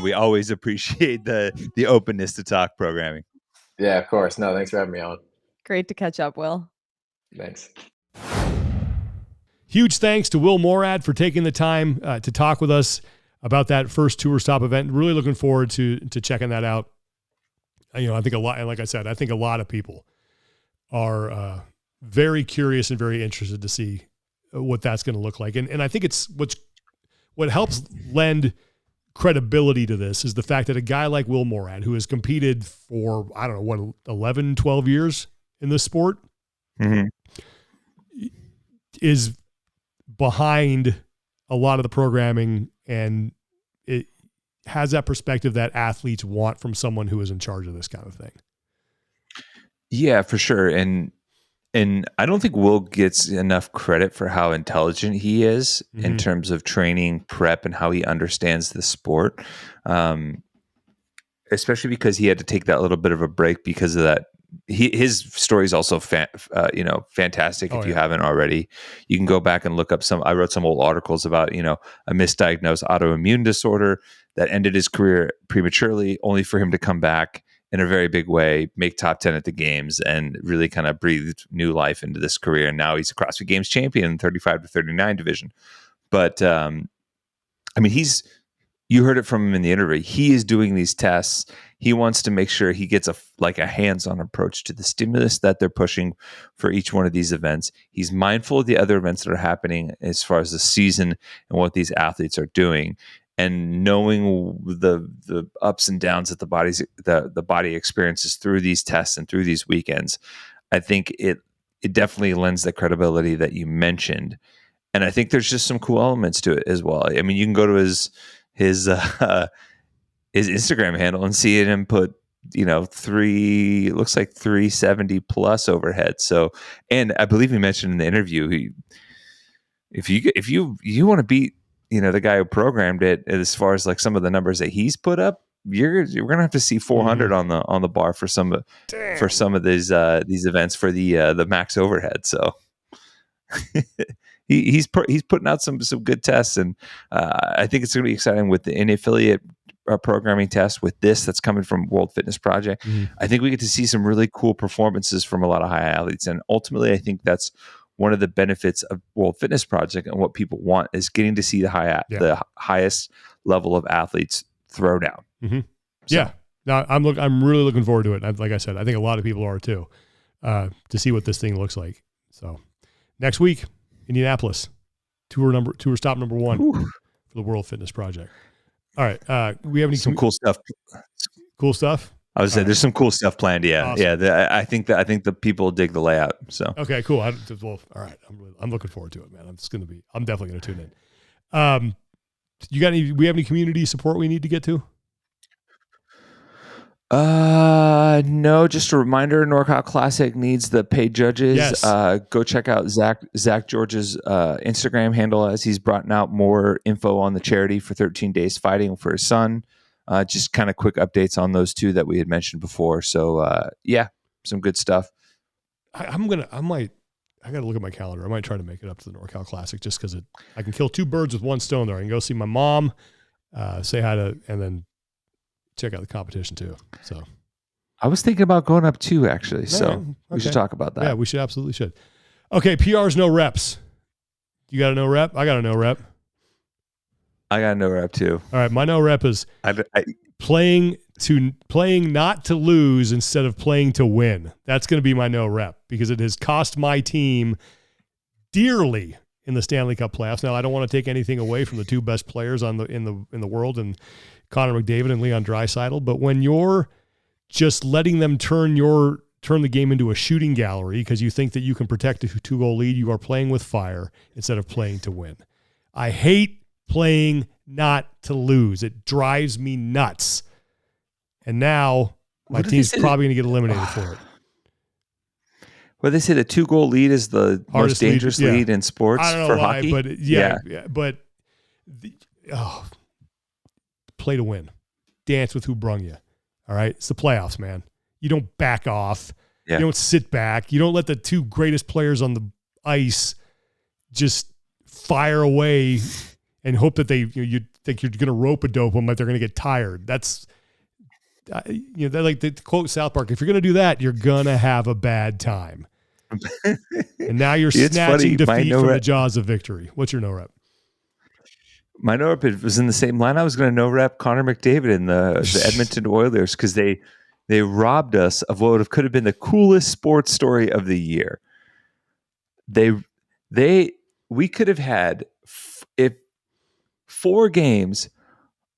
we always appreciate the openness to talk programming. Yeah, of course. No, thanks for having me on. Great to catch up, Will. Thanks. Huge thanks to Will Morad for taking the time to talk with us about that first Tour Stop event. Really looking forward to checking that out. I think a lot, and like I said, I think a lot of people are very curious and very interested to see what that's going to look like. And I think it's what helps lend credibility to this is the fact that a guy like Will Morad, who has competed for, 11, 12 years in this sport, is behind a lot of the programming, and it has that perspective that athletes want from someone who is in charge of this kind of thing. Yeah, for sure. And I don't think Will gets enough credit for how intelligent he is in terms of training, prep, and how he understands the sport. Especially because he had to take that little bit of a break because of that. His story is also fantastic. If you haven't already, you can go back and look up I wrote some old articles about, a misdiagnosed autoimmune disorder that ended his career prematurely, only for him to come back in a very big way, make top 10 at the games, and really kind of breathed new life into this career. And now he's a CrossFit Games champion in 35 to 39 division. But you heard it from him in the interview. He is doing these tests. He wants to make sure he gets a hands-on approach to the stimulus that they're pushing for each one of these events. He's mindful of the other events that are happening as far as the season and what these athletes are doing, and knowing the ups and downs that the body experiences through these tests and through these weekends. I think it definitely lends the credibility that you mentioned, and I think there's just some cool elements to it as well. I mean, you can go to his Instagram handle and see him put, it looks like 370 plus overhead. So, and I believe he mentioned in the interview, if you want to beat, the guy who programmed it, as far as like some of the numbers that he's put up, you're gonna have to see 400 on the bar for some of these events for the max overhead. So. He's putting out some good tests, and I think it's going to be exciting with the in-affilliate programming test with this that's coming from World Fitness Project. I think we get to see some really cool performances from a lot of high athletes, and ultimately I think that's one of the benefits of World Fitness Project, and what people want is getting to see the highest level of athletes throw down. So. Yeah, no, I'm really looking forward to it. Like I said, I think a lot of people are too, to see what this thing looks like. So next week, Indianapolis, tour stop number 1 for the World Fitness Project. All right. We have any some cool stuff. Cool stuff. I was saying there's some cool stuff planned. Yeah, Awesome. yeah. I think the people dig the layout. So okay, cool. Well, all right. I'm looking forward to it, man. I'm definitely gonna tune in. We have any community support we need to get to? No, just a reminder, NorCal Classic needs the paid judges. Yes. Go check out Zach George's Instagram handle as he's brought out more info on the charity for 13 Days Fighting for his son. Just kind of quick updates on those two that we had mentioned before. So yeah, some good stuff. I got to look at my calendar. I might try to make it up to the NorCal Classic just because I can kill two birds with one stone there. I can go see my mom, say hi to, and then check out the competition too. So I was thinking about going up too, actually. We should talk about that. Yeah, we absolutely should. Okay, PRs, no reps. You got a no rep? I got a no rep. I got a no rep too. All right, my no rep is playing not to lose instead of playing to win. That's going to be my no rep because it has cost my team dearly in the Stanley Cup playoffs. Now, I don't want to take anything away from the two best players in the world, and Connor McDavid and Leon Draisaitl, but when you're just letting them turn the game into a shooting gallery because you think that you can protect a 2-goal lead, you are playing with fire instead of playing to win. I hate playing not to lose. It drives me nuts. And now my team's probably going to get eliminated for it. Well, they say the 2-goal lead is the most dangerous lead in sports. I don't know for why, hockey. But play to win. Dance with who brung you. All right? It's the playoffs, man. You don't back off. Yeah. You don't sit back. You don't let the two greatest players on the ice just fire away and hope that you think you're going to rope-a-dope them like they're going to get tired. That's they're like the quote South Park, if you're going to do that, you're going to have a bad time. And now you're snatching defeat from the jaws of victory. What's your no rep? My no rep was in the same line. I was going to no rep Connor McDavid and the Edmonton Oilers because they robbed us of what could have been the coolest sports story of the year. We could have had 4 games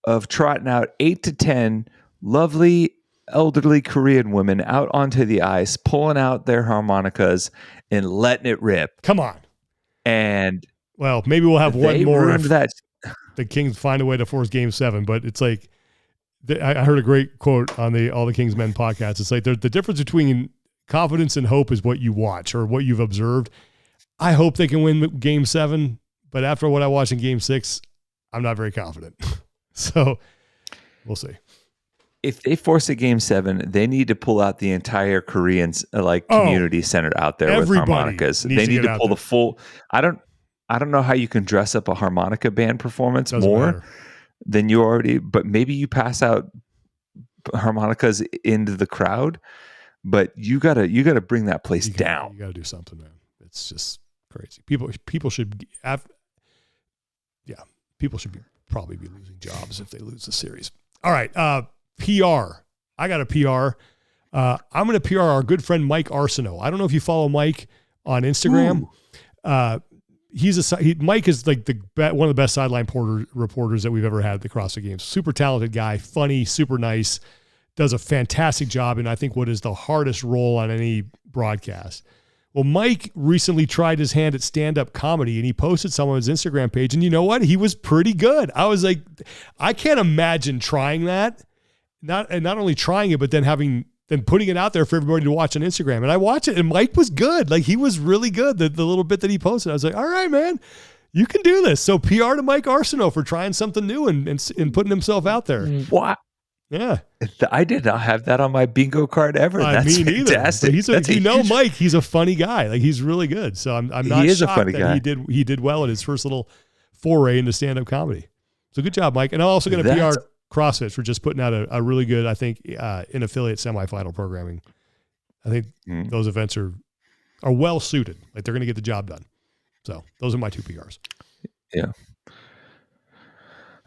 of trotting out 8 to 10 lovely elderly Korean women out onto the ice, pulling out their harmonicas and letting it rip. Come on. And well, maybe we'll have one more if that. The Kings find a way to force Game 7, but it's like I heard a great quote on the All the Kings Men podcast. It's like the difference between confidence and hope is what you watch or what you've observed. I hope they can win Game 7, but after what I watched in Game 6, I'm not very confident. So we'll see. If they force a Game 7, they need to pull out the entire Korean community center out there with harmonicas. They need to pull the full. I don't know how you can dress up a harmonica band performance more than you already, but maybe you pass out harmonicas into the crowd, but you gotta bring that place down. You gotta do something, man. It's just crazy. People should have, people should probably be losing jobs if they lose the series. All right. PR. I got a PR. I'm going to PR our good friend Mike Arsenault. I don't know if you follow Mike on Instagram. Mike is like one of the best sideline reporters that we've ever had at the CrossFit Games. Super talented guy, funny, super nice, does a fantastic job in I think what is the hardest role on any broadcast. Well, Mike recently tried his hand at stand-up comedy, and he posted some on his Instagram page, and you know what? He was pretty good. I was like, I can't imagine trying that, not only trying it, but then putting it out there for everybody to watch on Instagram. And I watched it, and Mike was good. Like, he was really good. The little bit that he posted, I was like, all right, man, you can do this. So PR to Mike Arsenault for trying something new and putting himself out there. Wow. Yeah. I did not have that on my bingo card ever. That's fantastic. Mike, he's a funny guy. Like, he's really good. So I'm not shocked that he did well in his first little foray into stand-up comedy. So good job, Mike. And I'm also going to PR CrossFit for just putting out a really good, I think, in-affiliate semifinal programming. I think those events are well suited. Like, they're going to get the job done. So those are my 2 PRs. Yeah.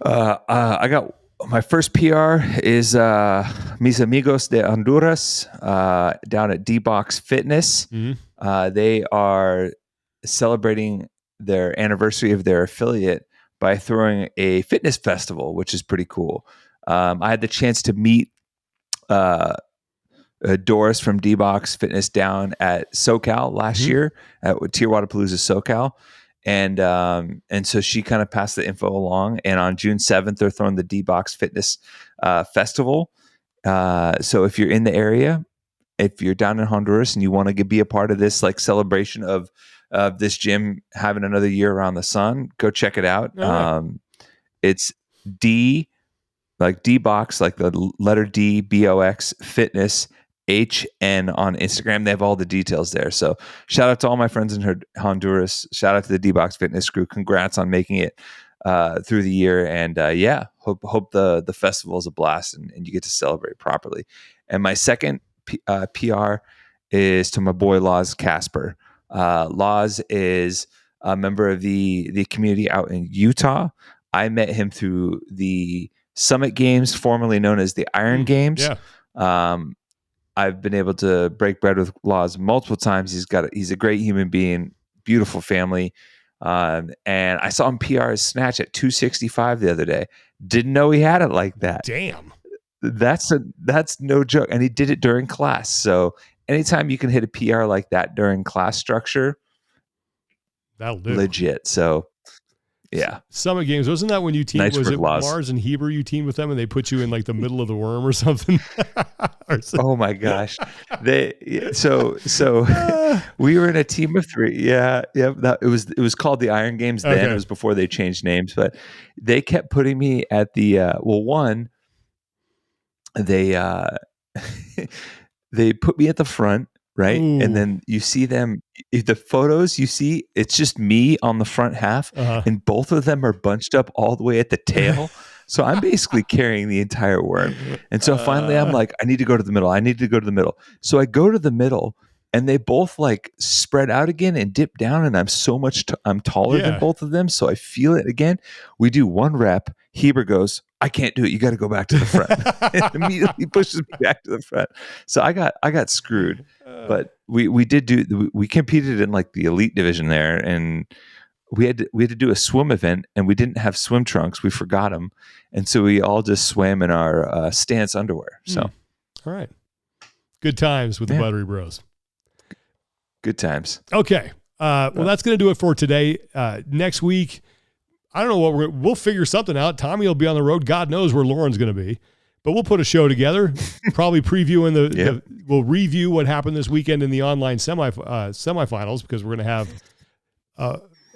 I got my first PR is mis amigos de Honduras down at D-Box Fitness. Mm-hmm. They are celebrating their anniversary of their affiliate by throwing a fitness festival, which is pretty cool. I had the chance to meet Doris from D-Box Fitness down at SoCal last year at Tier Wodapalooza SoCal. And so she kind of passed the info along, and on June 7th, they're throwing the D-Box Fitness Festival. So if you're in the area, if you're down in Honduras and you want to be a part of this like celebration of this gym having another year around the sun, go check it out. It's D, like D-Box, like the letter D, B-O-X, Fitness, HN on Instagram. They have all the details there. So shout out to all my friends in Honduras. Shout out to the D-Box Fitness crew. Congrats on making it through the year. And hope the festival is a blast and you get to celebrate properly. And my second PR is to my boy Laws Casper. Laws is a member of the community out in Utah. I met him through the Summit Games, formerly known as the Iron Games. Yeah. I've been able to break bread with Laws multiple times. He's a great human being, beautiful family. And I saw him PR his snatch at 265 the other day. Didn't know he had it like that. Damn. That's no joke. And he did it during class. So anytime you can hit a PR like that during class structure, that'll do. Legit. So yeah. Summit Games, wasn't that when you teamed? Nice, was it Laws. Mars and Heber you teamed with them and they put you in like the middle of the worm or something? Oh my gosh. So we were in a team of 3. Yeah. It was called the Iron Games then. Okay. It was before they changed names, but they kept putting me at the they put me at the front, right? Ooh. And then you see them, the photos you see, it's just me on the front half, and both of them are bunched up all the way at the tail. So I'm basically carrying the entire worm. And so finally I'm like, I need to go to the middle. So I go to the middle and they both like spread out again and dip down. And I'm I'm taller than both of them. So I feel it again. We do 1 rep. Heber goes, I can't do it. You got to go back to the front. And immediately pushes me back to the front. So I got screwed, but we competed in like the elite division there, and we had to do a swim event, and we didn't have swim trunks. We forgot them. And so we all just swam in our stance underwear. So, all right. Good times with the Buttery Bros. Good times. Okay. Well, that's going to do it for today. Next week, I don't know what we'll figure something out. Tommy will be on the road. God knows where Lauren's going to be, but we'll put a show together, probably previewing we'll review what happened this weekend in the online semifinals, because we're going to have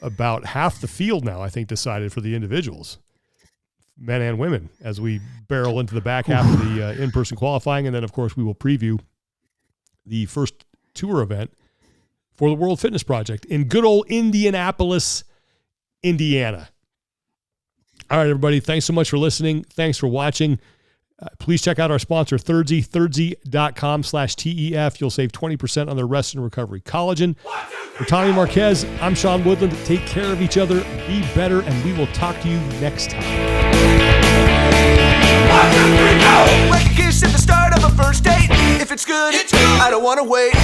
about half the field now, I think, decided for the individuals, men and women, as we barrel into the back half of the in-person qualifying. And then of course we will preview the first tour event for the World Fitness Project in good old Indianapolis, Indiana. All right, everybody. Thanks so much for listening. Thanks for watching. Please check out our sponsor, Thirdzy, thirdzy.com/TEF. You'll save 20% on their Rest and Recovery Collagen. For Tommy Marquez, I'm Sean Woodland. Take care of each other, be better, and we will talk to you next time. 1, 2, 3, go! Recognition, the start of a first date. If it's good, I don't want to wait.